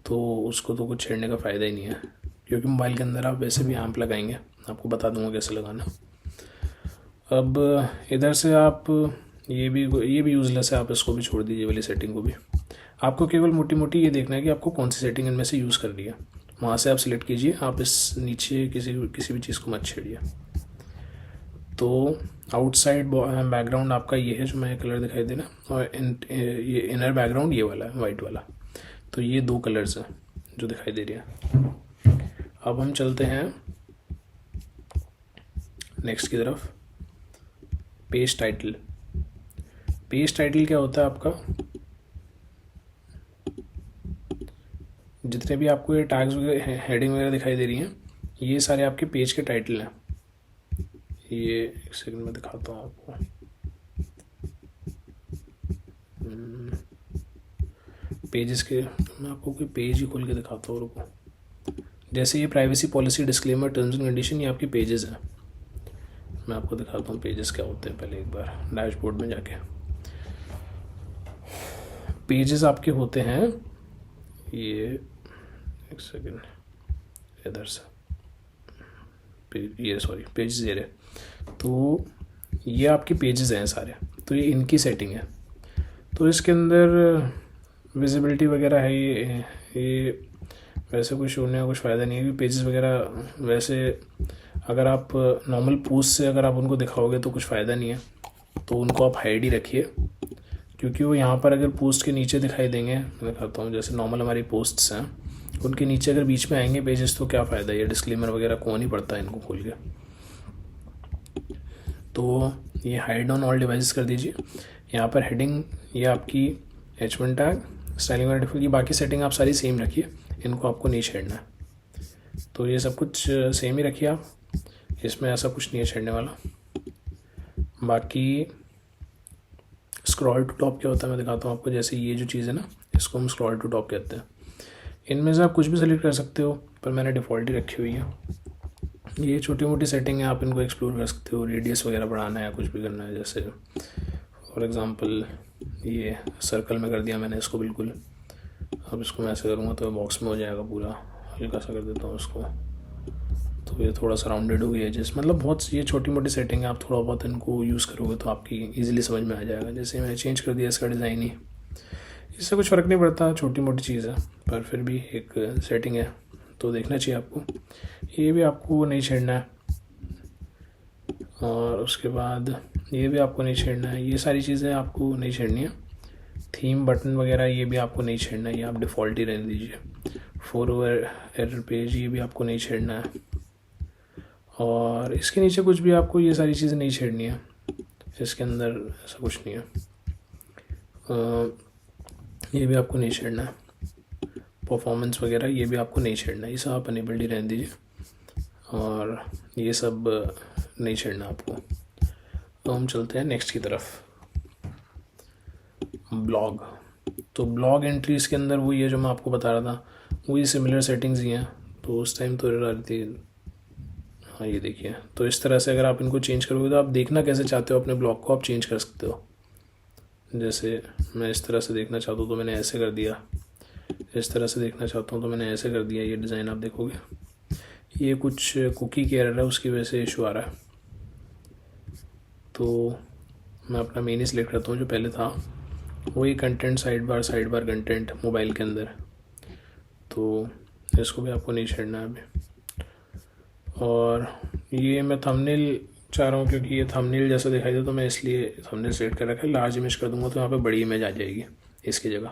तो उसको तो कुछ छेड़ने का फ़ायदा ही नहीं है, क्योंकि मोबाइल के अंदर आप वैसे भी एम्प लगाएंगे। आपको बता दूंगा कैसे लगाना। अब इधर से आप ये भी यूज़लेस है, आप इसको भी छोड़ दीजिए, वाली सेटिंग को भी। आपको केवल मोटी मोटी ये देखना है कि आपको कौन सी सेटिंग इनमें से यूज़ करनी है, वहाँ से आप सिलेक्ट कीजिए। आप इस नीचे किसी भी चीज़ को मत छेड़िए। तो आउटसाइड बैकग्राउंड आपका ये है जो मैं कलर दिखाई देना, और ये इनर बैकग्राउंड ये वाला है वाइट वाला। तो ये दो कलर्स हैं जो दिखाई दे रही है। अब हम चलते हैं नेक्स्ट की तरफ। पेज टाइटल क्या होता है आपका, जितने भी आपको ये टैग्स वगैरह हेडिंग वगैरह दिखाई दे रही हैं, ये सारे आपके पेज के टाइटल हैं। ये एक सेकंड में दिखाता हूँ आपको। पेजेस के मैं आपको कोई पेज ही खोल के दिखाता हूँ, रुको। जैसे ये privacy policy, disclaimer, terms and condition, ये आपकी पेजेस हैं। मैं आपको दिखाता हूँ पेजेस क्या होते हैं पहले एक बार डैशबोर्ड में जाके। पेजेस आपके होते हैं, ये एक सेकंड इधर से ये सॉरी पेजेस ये रहे। तो ये आपके पेजेस हैं सारे, तो ये इनकी सेटिंग है। तो इसके अंदर विजिबिलिटी वगैरह है, ये वैसे कुछ होने का कुछ फ़ायदा नहीं है, क्योंकि पेजेस वगैरह वैसे अगर आप नॉर्मल पोस्ट से अगर आप उनको दिखाओगे तो कुछ फ़ायदा नहीं है, तो उनको आप हाइड ही रखिए, क्योंकि वो यहाँ पर अगर पोस्ट के नीचे दिखाई देंगे, मैं दिखाता हूँ, जैसे नॉर्मल हमारी पोस्ट्स हैं उनके नीचे अगर बीच में आएंगे पेजेस तो क्या फ़ायदा, ये डिस्क्लेमर वगैरह कौन ही पड़ता है इनको खोल के। तो ये हाइड ऑन ऑल डिवाइसेस कर दीजिए। यहाँ पर हेडिंग ये आपकी H1 टैग, स्टाइलिंग और डिफ़ॉल्ट की बाकी सेटिंग आप सारी सेम रखिए, इनको आपको नहीं छेड़ना है। तो ये सब कुछ सेम ही रखिए आप, इसमें ऐसा कुछ नहीं है छेड़ने वाला। बाकी स्क्रॉल टू टॉप क्या होता है मैं दिखाता हूँ आपको। जैसे ये जो चीज़ है ना, इसको हम स्क्रॉल टू टॉप कहते हैं। इनमें से आप कुछ भी सेलेक्ट कर सकते हो, पर मैंने डिफ़ॉल्ट ही रखी हुई है। ये छोटी मोटी सेटिंग है, आप इनको एक्सप्लोर कर सकते हो। रेडियस वगैरह बढ़ाना है या कुछ भी करना है, जैसे फॉर एग्ज़ाम्पल ये सर्कल में कर दिया मैंने इसको बिल्कुल। अब इसको मैं ऐसे करूँगा तो बॉक्स में हो जाएगा पूरा। हल्का सा कर देता हूँ इसको, तो ये थोड़ा सा राउंडेड हो गया एजेस। मतलब बहुत ये छोटी मोटी सेटिंग है, आप थोड़ा बहुत इनको यूज़ करोगे तो आपकी ईजिली समझ में आ जाएगा। जैसे मैंने चेंज कर दिया इसका डिज़ाइन ही, इससे कुछ फ़र्क नहीं पड़ता, छोटी मोटी चीज़ है, पर फिर भी एक सेटिंग है तो देखना चाहिए आपको। ये भी आपको नहीं छेड़ना है, और उसके बाद ये भी आपको नहीं छेड़ना है। ये सारी चीज़ें आपको नहीं छेड़नी है। थीम बटन वगैरह ये भी आपको नहीं छेड़ना है, ये आप डिफ़ॉल्ट ही रहने दीजिए। फॉरवर्ड एरर पेज ये भी आपको नहीं छेड़ना है, और इसके नीचे कुछ भी आपको ये सारी चीज़ें नहीं छेड़नी है। इसके अंदर ऐसा कुछ नहीं है, ये भी आपको नहीं छेड़ना है। परफॉर्मेंस वगैरह ये भी आपको नहीं छेड़ना है, ये सब आप अनेबल्ड ही रहने दीजिए, और ये सब नहीं छेड़ना आपको। तो हम चलते हैं नेक्स्ट की तरफ, ब्लॉग। तो ब्लॉग एंट्रीज़ के अंदर वही है जो मैं आपको बता रहा था, वही सिमिलर सेटिंग्स ही हैं। तो उस टाइम तो एरर आ रही थी, हाँ ये देखिए। तो इस तरह से अगर आप इनको चेंज करोगे तो आप देखना कैसे चाहते हो अपने ब्लॉग को, आप चेंज कर सकते हो। जैसे मैं इस तरह से देखना चाहता हूँ तो मैंने ऐसे कर दिया, इस तरह से देखना चाहता हूँ तो मैंने ऐसे कर दिया। ये डिज़ाइन आप देखोगे, ये कुछ कुकी की एरर है, उसकी वजह से इशू आ रहा है। तो मैं अपना मेन ही सिलेक्ट करता हूँ जो पहले था, वही content side bar content mobile के अंदर। तो इसको भी आपको नहीं छेड़ना है अभी। और ये मैं थंबनेल चाह रहा हूँ क्योंकि ये थंबनेल जैसा दिखाई दे, तो मैं इसलिए थंबनेल सेलेक्ट कर रखा है। लार्ज इमेज कर दूंगा तो यहाँ पे बड़ी इमेज आ जाएगी इसकी जगह,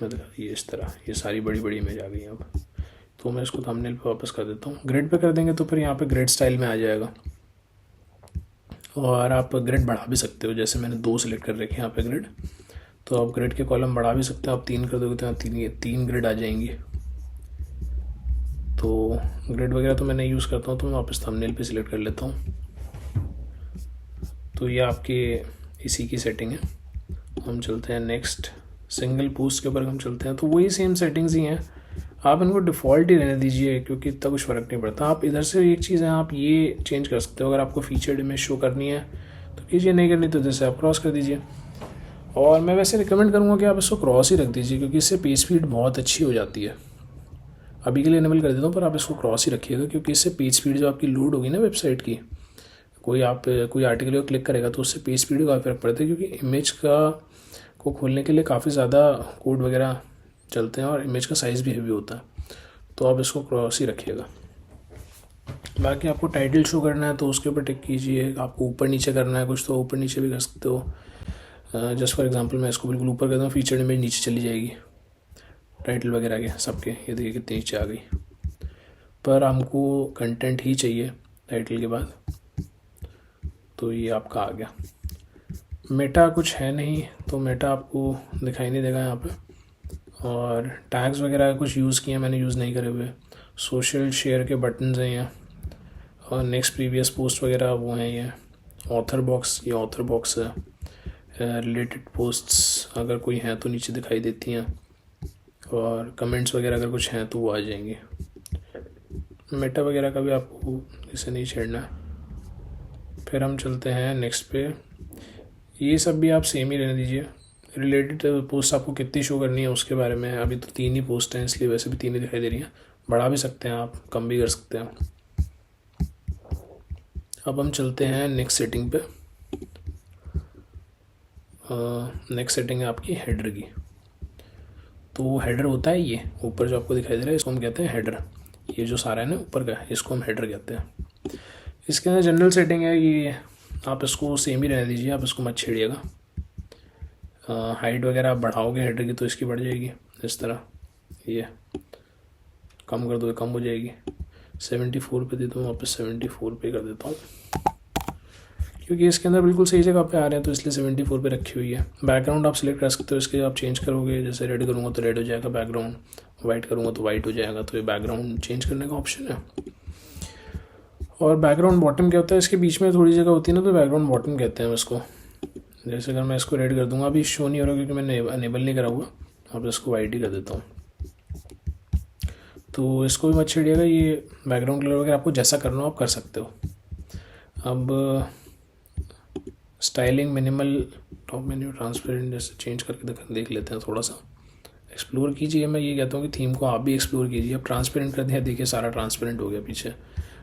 मतलब ये इस तरह ये सारी बड़ी बड़ी इमेज आ गई अब। तो मैं इसको थंबनेल पे वापस कर देता हूँ। ग्रिड पे कर देंगे तो फिर यहाँ पे ग्रिड स्टाइल में आ जाएगा, और आप ग्रिड बढ़ा भी सकते हो। जैसे मैंने 2 सेलेक्ट कर रखे हैं यहाँ पे ग्रिड, तो आप ग्रिड के कॉलम बढ़ा भी सकते हो। आप 3 कर दोगे तो यहाँ 3 ग्रिड आ जाएंगी। तो ग्रिड वगैरह तो मैं नहीं यूज़ करता हूँ, तो मैं वापस थंबनेल पे सिलेक्ट कर लेता हूँ। तो ये आपके इसी की सेटिंग है। हम चलते हैं नेक्स्ट, सिंगल पोस्ट के ऊपर हम चलते हैं। तो वही सेम सेटिंग्स ही हैं, आप इनको डिफ़ॉल्ट ही रहने दीजिए क्योंकि इतना कुछ फ़र्क नहीं पड़ता। आप इधर से एक चीज़ है, आप ये चेंज कर सकते हो। अगर आपको फीचर्ड इमेज शो करनी है तो कीजिए, नहीं करनी तो जैसे आप क्रॉस कर दीजिए। और मैं वैसे रिकमेंड करूँगा कि आप इसको क्रॉस ही रख दीजिए, क्योंकि इससे पेज स्पीड बहुत अच्छी हो जाती है। अभी के लिए इनेबल कर देता हूँ, पर आप इसको क्रॉस ही रखिएगा, क्योंकि इससे पेज स्पीड जो आपकी लोड होगी ना वेबसाइट की, कोई आर्टिकल को क्लिक करेगा तो उससे पेज स्पीड का काफ़ी फर्क पड़ता है, क्योंकि इमेज को खोलने के लिए काफ़ी ज़्यादा कोड वगैरह चलते हैं और इमेज का साइज़ भी हेवी होता है। तो आप इसको क्रॉस ही रखिएगा। बाकी आपको टाइटल शो करना है तो उसके ऊपर टिक कीजिए। आपको ऊपर नीचे करना है कुछ तो ऊपर नीचे भी कर सकते हो। जस्ट फॉर एग्जांपल मैं इसको बिल्कुल ऊपर कर दूँ, फीचर्ड इमेज नीचे चली जाएगी टाइटल वगैरह के सबके। ये देखिए कितनी नीचे आ गई, पर हमको कंटेंट ही चाहिए टाइटल के बाद, तो ये आपका आ गया। मेटा कुछ है नहीं, तो मेटा आपको दिखाई नहीं देगा यहाँ पे। और टैग्स वगैरह कुछ यूज़ किए मैंने, यूज़ नहीं करे हुए। सोशल शेयर के बटन्स हैं ये, और नेक्स्ट प्रीवियस पोस्ट वगैरह वो हैं ये। ऑथर बॉक्स, ये ऑथर बॉक्स है। रिलेटेड पोस्ट्स अगर कोई हैं तो नीचे दिखाई देती हैं, और कमेंट्स वगैरह अगर कुछ हैं तो वो आ जाएंगे। मेटा वगैरह का भी आपको इसे नहीं छेड़ना है। फिर हम चलते हैं नेक्स्ट पे। ये सब भी आप सेम ही रहने दीजिए। रिलेटेड पोस्ट आपको कितनी शो करनी है उसके बारे में, अभी तो 3 ही पोस्ट हैं इसलिए वैसे भी 3 ही दिखाई दे रही हैं। बढ़ा भी सकते हैं आप, कम भी कर सकते हैं। अब हम चलते हैं नेक्स्ट सेटिंग पे। नेक्स्ट सेटिंग है आपकी हेडर की। तो हेडर होता है ये ऊपर जो आपको दिखाई दे रहा है, इसको हम कहते हैं हेडर। ये जो सारा है ना ऊपर का, इसको हम हेडर कहते हैं। इसके अंदर जनरल सेटिंग है ये, आप इसको सेम ही रहने दीजिए, आप इसको मत छेड़िएगा। हाइट वगैरह आप बढ़ाओगे हेडर की तो इसकी बढ़ जाएगी इस तरह। ये कम कर दो, कम हो जाएगी। 74 पे देता हूँ, वापस 74 पे कर देता हूँ, क्योंकि इसके अंदर बिल्कुल सही जगह पे आ रहे हैं तो इसलिए 74 पे रखी हुई है। बैकग्राउंड आप सिलेक्ट कर सकते हो, इसके आप चेंज करोगे। जैसे रेड करूँगा तो रेड हो जाएगा बैकग्राउंड, वाइट करूँगा तो वाइट हो जाएगा। तो ये बैकग्राउंड चेंज करने का ऑप्शन है। और बैकग्राउंड बॉटम क्या होता है, इसके बीच में थोड़ी जगह होती है ना, तो बैकग्राउंड बॉटम कहते हैं इसको। जैसे अगर मैं इसको रेड कर दूंगा, अभी शो नहीं हो रहा क्योंकि मैंने अनेबल नहीं करा हुआ, अब इसको वाइट ही कर देता हूँ। तो इसको भी मत छेड़िएगा। ये बैकग्राउंड कलर वगैरह आपको जैसा करना हो आप कर सकते हो। अब styling, minimal, top menu, transparent जैसे चेंज करके देख लेते हैं। थोड़ा सा एक्सप्लोर कीजिए। मैं ये कहता हूँ कि थीम को आप भी एक्सप्लोर कीजिए। अब ट्रांसपेरेंट कर दिया, देखिए सारा ट्रांसपेरेंट हो गया, पीछे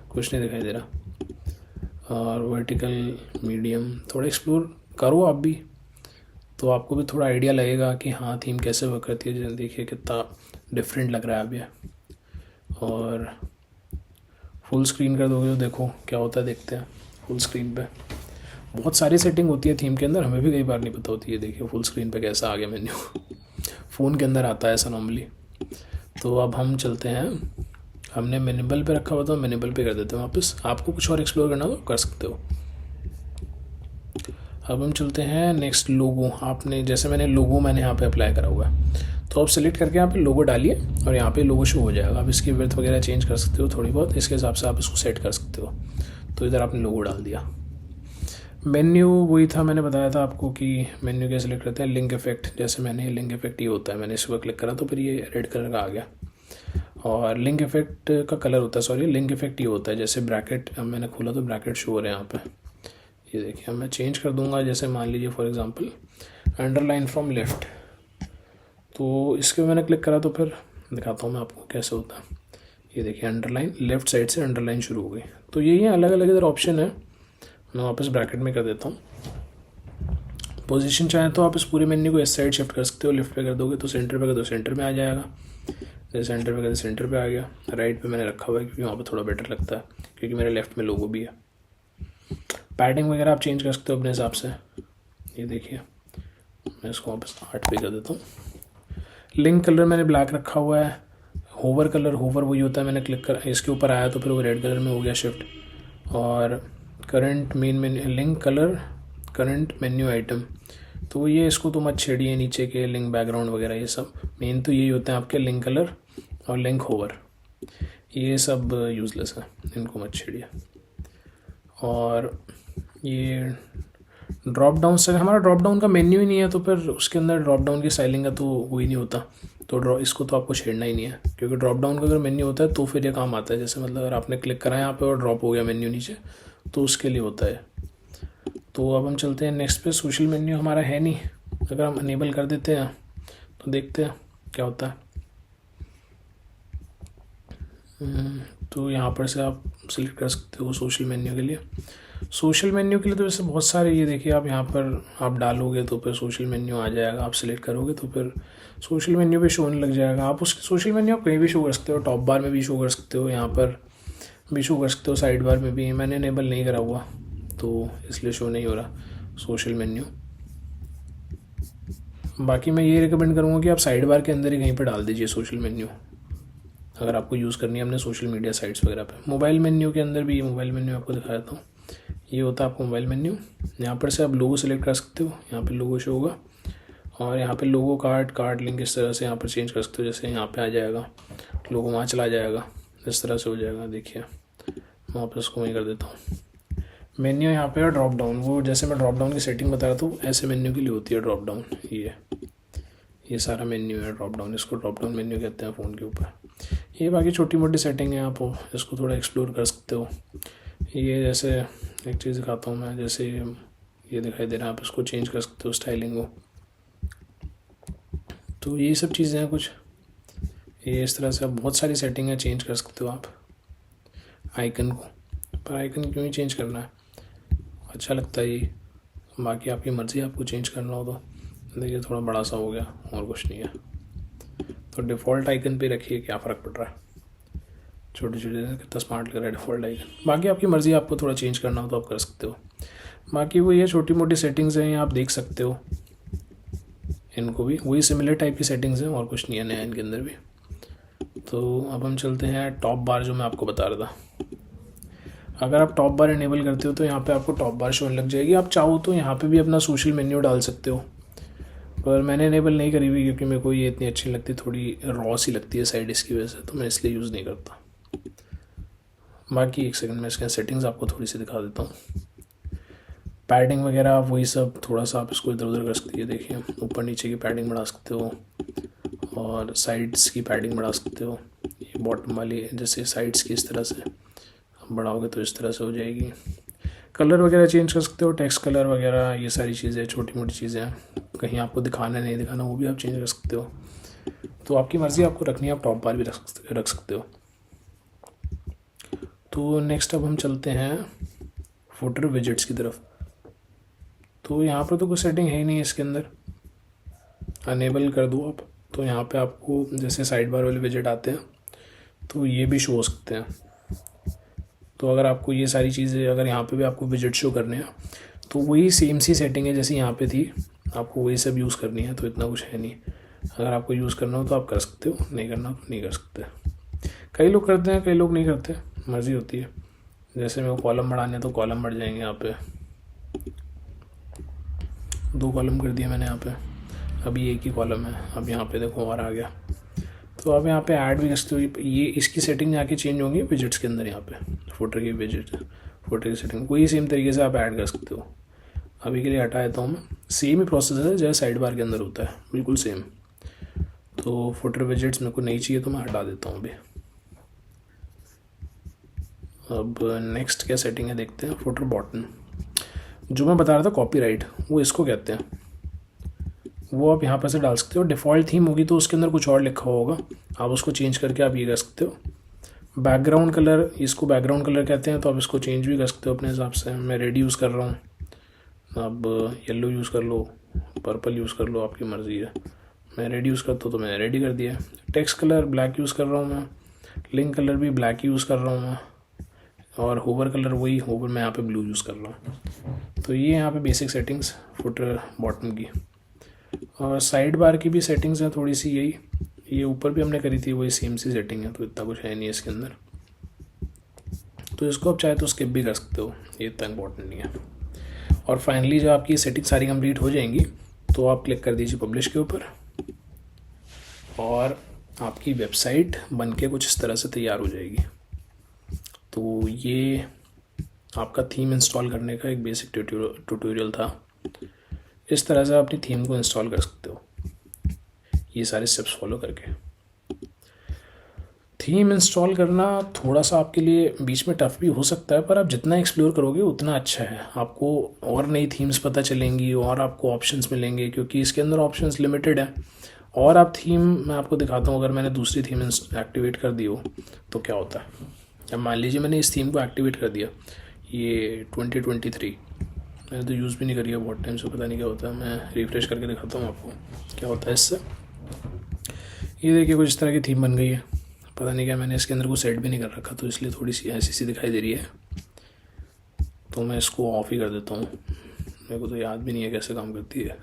कुछ नहीं दिखाई दे रहा। और वर्टिकल, मीडियम, थोड़ा एक्सप्लोर करो आप भी, तो आपको भी थोड़ा आइडिया लगेगा कि हाँ थीम कैसे वर्क करती है। देखिए कितना डिफरेंट लग रहा है अब ये। और फुल स्क्रीन कर दोगे तो देखो क्या होता है, देखते हैं। फुल स्क्रीन पे बहुत सारी सेटिंग होती है थीम के अंदर, हमें भी कई बार नहीं पता होती है। देखिए फुल स्क्रीन पे कैसा आ गया मेन्यू। फ़ोन के अंदर आता है ऐसा नॉर्मली। तो अब हम चलते हैं, हमने मिनिमल पे रखा हुआ था, मिनिमल पे कर देते हैं वापस। आपको कुछ और एक्सप्लोर करना तो कर सकते हो। अब हम चलते हैं नेक्स्ट, लोगो। आपने जैसे मैंने यहाँ पे अप्लाई करा हुआ है, तो आप सेलेक्ट करके यहाँ पे लोगो डालिए और यहाँ पे लोगो शो हो जाएगा। आप इसकी विड्थ वगैरह चेंज कर सकते हो थोड़ी बहुत, इसके हिसाब से आप इसको सेट कर सकते हो। तो इधर आपने लोगो डाल दिया। मेन्यू वही था, मैंने बताया था आपको कि मेन्यू कैसे सेलेक्ट करते हैं। लिंक इफेक्ट, जैसे मैंने लिंक इफेक्ट ये होता है, मैंने इस पर क्लिक करा तो फिर ये रेड कलर का आ गया। और लिंक इफेक्ट का कलर होता है, सॉरी लिंक इफेक्ट ये होता है, जैसे ब्रैकेट मैंने खोला तो ब्रैकेट शो हो रहे हैं यहाँ पे। ये देखिए मैं चेंज कर दूंगा, जैसे मान लीजिए for example underline from left, तो इसके मैंने क्लिक करा तो फिर दिखाता हूँ मैं आपको कैसे होता है। ये देखिए अंडरलाइन, लेफ्ट साइड से अंडरलाइन शुरू हो गई। तो यही है, अलग अलग इधर ऑप्शन है। मैं वापस ब्रैकेट में कर देता हूँ। पोजीशन चाहें तो आप इस पूरे मेन्यू को इस साइड शिफ्ट कर सकते हो। लेफ्ट पे कर दोगे तो सेंटर पे कर दो, सेंटर में आ जाएगा। जैसे सेंटर पे कर दो, सेंटर पे आ गया। राइट पे मैंने रखा हुआ है क्योंकि वहाँ पे थोड़ा बेटर लगता है, क्योंकि मेरे लेफ्ट में लोगो भी है। पैडिंग वगैरह आप चेंज कर सकते हो अपने हिसाब से। ये देखिए मैं इसको वापस 8 पे कर देता हूँ। लिंक कलर मैंने ब्लैक रखा हुआ है। होवर कलर, होवर वही होता है, मैंने क्लिक कर इसके ऊपर आया तो फिर वो रेड कलर में हो गया शिफ्ट। और current main menu, link colour current menu item, तो ये इसको तो मत छेड़िए, नीचे के लिंक बैकग्राउंड वगैरह ये सब मेन तो यही होते हैं आपके, लिंक कलर और लिंक होवर, ये सब यूज़लेस है, इनको मत छेड़िए। और ये ड्रॉप डाउन से, हमारा ड्रॉप डाउन का मेन्यू ही नहीं है तो फिर उसके अंदर ड्रॉप डाउन की स्टाइलिंग का तो वो ही नहीं होता, तो इसको तो आपको छेड़ना ही नहीं है, क्योंकि ड्रॉप डाउन का अगर मेन्यू होता है तो फिर ये काम आता है। जैसे मतलब अगर आपने क्लिक करा यहाँ पे और ड्रॉप हो गया मेन्यू नीचे, तो उसके लिए होता है। तो अब हम चलते हैं नेक्स्ट पे। सोशल मेन्यू हमारा है नहीं, अगर हम अनेबल कर देते हैं तो देखते हैं क्या होता है। तो यहाँ पर से आप सिलेक्ट कर सकते हो सोशल मेन्यू के लिए। सोशल मेन्यू के लिए तो वैसे बहुत सारे, ये देखिए आप यहाँ पर आप डालोगे तो फिर सोशल मेन्यू आ जाएगा, आप सिलेक्ट करोगे तो फिर सोशल मेन्यू पे शो होने लग जाएगा। आप उसके सोशल मेन्यू आप कहीं भी शो कर सकते हो, टॉप बार में भी शो कर सकते हो, यहाँ पर भी शो कर सकते हो, साइड बार में भी। मैंने इनेबल नहीं करा हुआ तो इसलिए शो नहीं हो रहा सोशल मेन्यू। बाकी मैं ये रिकमेंड करूँगा कि आप साइड बार के अंदर ही कहीं पर डाल दीजिए सोशल मेन्यू, अगर आपको यूज़ करनी है अपने सोशल मीडिया साइट्स वगैरह पे। मोबाइल मेन्यू के अंदर भी, मोबाइल मेन्यू आपको दिखा देता हूँ, ये होता है आपको मोबाइल मेन्यू। यहाँ पर से आप लोगो सेलेक्ट कर सकते हो, यहाँ पे लोगो शो होगा, और यहाँ पे लोगो कार्ड लिंक इस तरह से यहाँ पर चेंज कर सकते हो। जैसे यहाँ पे आ जाएगा लोगो, वहाँ चला जाएगा, इस तरह से हो जाएगा। देखिए मैं वापस उसको वहीं कर देता हूँ। मेन्यू यहाँ पे ड्रॉप डाउन, वो जैसे मैं ड्रॉप डाउन की सेटिंग बता रहा था ऐसे मेन्यू के लिए होती है ड्रॉप डाउन। ये सारा मेन्यू है ड्रॉप डाउन, इसको ड्रॉप डाउन मेन्यू कहते हैं फ़ोन के ऊपर। ये बाकी छोटी मोटी सेटिंग है, आप इसको थोड़ा एक्सप्लोर कर सकते हो। ये जैसे एक चीज़ दिखाता हूँ मैं, जैसे ये दिखाई दे रहा है, आप इसको चेंज कर सकते हो स्टाइलिंग को। तो ये सब चीज़ें हैं कुछ, ये इस तरह से आप बहुत सारी सेटिंग है चेंज कर सकते हो आप आइकन को। पर आइकन क्यों ही चेंज करना है, अच्छा लगता है ये, बाकी आपकी मर्ज़ी, आपको चेंज करना हो तो। देखिए थोड़ा बड़ा सा हो गया, और कुछ नहीं है, तो डिफ़ॉल्ट आइकन पे रखिए, क्या फ़र्क पड़ रहा है। छोटे छोटे कितना स्मार्ट लग रहा है डिफ़ॉल्ट आइकन। बाकी आपकी मर्ज़ी, आपको थोड़ा चेंज करना हो तो आप कर सकते हो। बाकी वो ये छोटी मोटी सेटिंग्स हैं, आप देख सकते हो इनको भी, वही सिमिलर टाइप की सेटिंग्स हैं, और कुछ नहीं है नया इनके अंदर भी। तो अब हम चलते हैं टॉप बार, जो मैं आपको बता रहा था। अगर आप टॉप बार इनेबल करते हो तो यहाँ पे आपको टॉप बार शो लग जाएगी। आप चाहो तो यहाँ पे भी अपना सोशल मेन्यू डाल सकते हो, पर मैंने इनेबल नहीं करी हुई क्योंकि मेरे को ये इतनी अच्छी लगती, थोड़ी रॉ सी लगती है साइड इसकी वजह से, तो मैं इसलिए यूज़ नहीं करता। बाकी एक सेकंड में इसके सेटिंग्स आपको थोड़ी सी दिखा देता हूँ। पैडिंग वगैरह आप वही सब थोड़ा सा आप इसको इधर उधर कर सकते हैं। देखिए ऊपर नीचे की पैडिंग बढ़ा सकते हो, और साइड्स की पैडिंग बढ़ा सकते हो। ये बॉटम वाली जैसे साइड्स की इस तरह से बढ़ाओगे तो इस तरह से हो जाएगी। कलर वगैरह चेंज कर सकते हो, टेक्स्ट कलर वगैरह, ये सारी चीज़ें छोटी मोटी चीज़ें हैं, कहीं आपको दिखाना नहीं दिखाना वो भी आप चेंज कर सकते हो। तो आपकी मर्ज़ी, आपको रखनी है आप टॉप बार भी रख सकते हो। तो नेक्स्ट अब हम चलते हैं फुटर विजेट्स की तरफ। तो यहाँ पर तो कोई सेटिंग है ही नहीं इसके अंदर, अनेबल कर दो आप तो यहाँ पे आपको जैसे साइड बार वाले विजेट आते हैं तो ये भी शो हो सकते हैं। तो अगर आपको ये सारी चीज़ें, अगर यहाँ पे भी आपको विजेट शो करने हैं तो वही सेम सी सेटिंग है जैसे यहाँ पे थी, आपको वही सब यूज़ करनी है, तो इतना कुछ है नहीं। अगर आपको यूज़ करना हो तो आप कर सकते हो, नहीं करना तो नहीं कर सकते। कई लोग करते हैं, कई लोग नहीं करते, मर्ज़ी होती है। जैसे मेरे को कॉलम बढ़ाने हैं तो कॉलम बढ़ जाएंगे, यहाँ पे 2 कॉलम कर दिया मैंने यहाँ पे, अभी एक ही कॉलम है। अब यहाँ पे देखो और आ गया, तो आप यहाँ पे ऐड भी कर सकते हो। ये इसकी सेटिंग जाके चेंज होंगी विजेट्स के अंदर, यहाँ पे फुटर की विजेट, फुटर की सेटिंग कोई सेम तरीके से आप ऐड कर सकते हो। अभी के लिए हटा देता हूँ मैं, सेम ही प्रोसेस है जैसे साइड बार के अंदर होता है, बिल्कुल सेम। तो फुटर विजेट्स मेरे को नहीं चाहिए तो मैं हटा देता हूँ अभी। अब नेक्स्ट क्या सेटिंग है देखते हैं। फुटर बॉटम, जो मैं बता रहा था कॉपीराइट, वो इसको कहते हैं, वो आप यहाँ पर से डाल सकते हो। डिफ़ॉल्ट थीम होगी तो उसके अंदर कुछ और लिखा होगा, आप उसको चेंज करके आप ये कर सकते हो। बैकग्राउंड कलर, इसको बैकग्राउंड कलर कहते हैं, तो आप इसको चेंज भी कर सकते हो अपने हिसाब से। मैं रेड यूज़ कर रहा हूँ, आप येलो यूज़ कर लो, पर्पल यूज़ कर लो, आपकी मर्ज़ी है। मैं रेड यूज़ करता हूँ तो मैंने रेड ही कर दिया। टेक्स्ट कलर ब्लैक यूज़ कर रहा हूँ मैं, लिंक कलर भी ब्लैक यूज़ कर रहा हूँ मैं, और होवर कलर वही होवर मैं यहाँ पे ब्लू यूज़ कर रहा हूँ। तो ये यहाँ पे बेसिक सेटिंग्स फुटर बॉटम की, और साइड बार की भी सेटिंग्स हैं थोड़ी सी यही, ये ऊपर भी हमने करी थी वही सेम सी सेटिंग है, तो इतना कुछ है नहीं इसके अंदर। तो इसको आप चाहे तो स्किप भी कर सकते हो, ये इतना इम्पोर्टेंट नहीं है। और फाइनली जब आपकी सेटिंग सारी कंप्लीट हो जाएंगी तो आप क्लिक कर दीजिए पब्लिश के ऊपर, और आपकी वेबसाइट बनके कुछ इस तरह से तैयार हो जाएगी। तो ये आपका थीम इंस्टॉल करने का एक बेसिक ट्यूटोरियल था। इस तरह से अपनी थीम को इंस्टॉल कर सकते हो ये सारे स्टेप्स फॉलो करके। थीम इंस्टॉल करना थोड़ा सा आपके लिए बीच में टफ़ भी हो सकता है, पर आप जितना एक्सप्लोर करोगे उतना अच्छा है। आपको और नई थीम्स पता चलेंगी और आपको ऑप्शंस मिलेंगे, क्योंकि इसके अंदर ऑप्शंस लिमिटेड हैं। और आप थीम, मैं आपको दिखाता हूँ, अगर मैंने दूसरी थीम एक्टिवेट कर दी हो तो क्या होता है। अब मान लीजिए मैंने इस थीम को एक्टिवेट कर दिया, ये 2023 मैंने तो यूज़ भी नहीं करी है बहुत टाइम से, पता नहीं क्या होता है। मैं रिफ्रेश करके दिखाता हूँ आपको क्या होता है इससे। ये देखिए कुछ इस तरह की थीम बन गई है, पता नहीं क्या मैंने इसके अंदर कुछ सेट भी नहीं कर रखा, तो इसलिए थोड़ी सी ऐसी सी दिखाई दे रही है। तो मैं इसको ऑफ ही कर देता हूँ, मेरे को तो याद भी नहीं है कैसे काम करती है।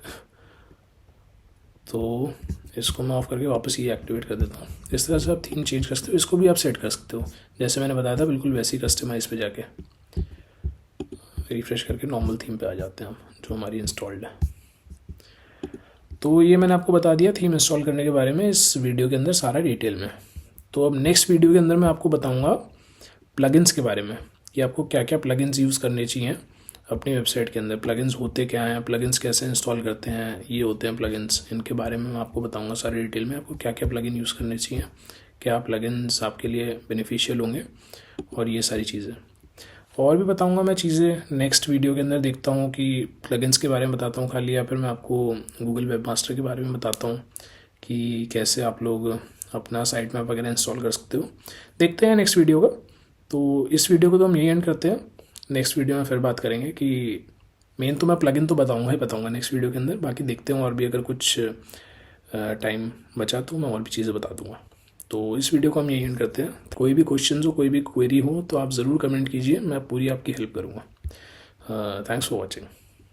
तो इसको मैं ऑफ़ करके वापस ये एक्टिवेट कर देता हूँ। इस तरह से आप थीम चेंज कर सकते हो, इसको भी आप सेट कर सकते हो जैसे मैंने बताया था, बिल्कुल वैसे ही कस्टमाइज़ पे जाके रिफ़्रेश करके नॉर्मल थीम पे आ जाते हैं हम, जो हमारी इंस्टॉल्ड है। तो ये मैंने आपको बता दिया थीम इंस्टॉल करने के बारे में इस वीडियो के अंदर सारा डिटेल में। तो अब नेक्स्ट वीडियो के अंदर मैं आपको बताऊंगा प्लगइन्स के बारे में, कि आपको क्या क्या प्लगइन्स यूज़ करने चाहिए अपनी वेबसाइट के अंदर। प्लगइन्स होते क्या हैं, प्लगइन्स कैसे इंस्टॉल करते हैं, ये होते हैं प्लगइन्स, इनके बारे में मैं आपको बताऊंगा सारे डिटेल में, आपको क्या क्या प्लगइन यूज़ करने चाहिए, क्या प्लगइन्स आपके लिए बेनिफिशियल होंगे, और ये सारी चीज़ें। और भी बताऊंगा मैं चीज़ें नेक्स्ट वीडियो के अंदर, देखता हूँ कि प्लगइन्स के बारे में बताता हूँ खाली, या फिर मैं आपको गूगल वेब मास्टर के बारे में बताता हूँ कि कैसे आप लोग अपना साइट मैप वगैरह इंस्टॉल कर सकते हो। देखते हैं नेक्स्ट वीडियो का। तो इस वीडियो को तो हम यही एंड करते हैं, नेक्स्ट वीडियो में फिर बात करेंगे कि मेन तो मैं प्लगइन तो बताऊंगा नेक्स्ट वीडियो के अंदर, बाकी देखते हैं और भी अगर कुछ टाइम बचा तो मैं और भी चीज़ें बता दूंगा। तो इस वीडियो को हम यही एंड करते हैं। कोई भी क्वेश्चन हो, कोई भी क्वेरी हो तो आप ज़रूर कमेंट कीजिए, मैं पूरी आपकी हेल्प करूँगा। Thanks for watching.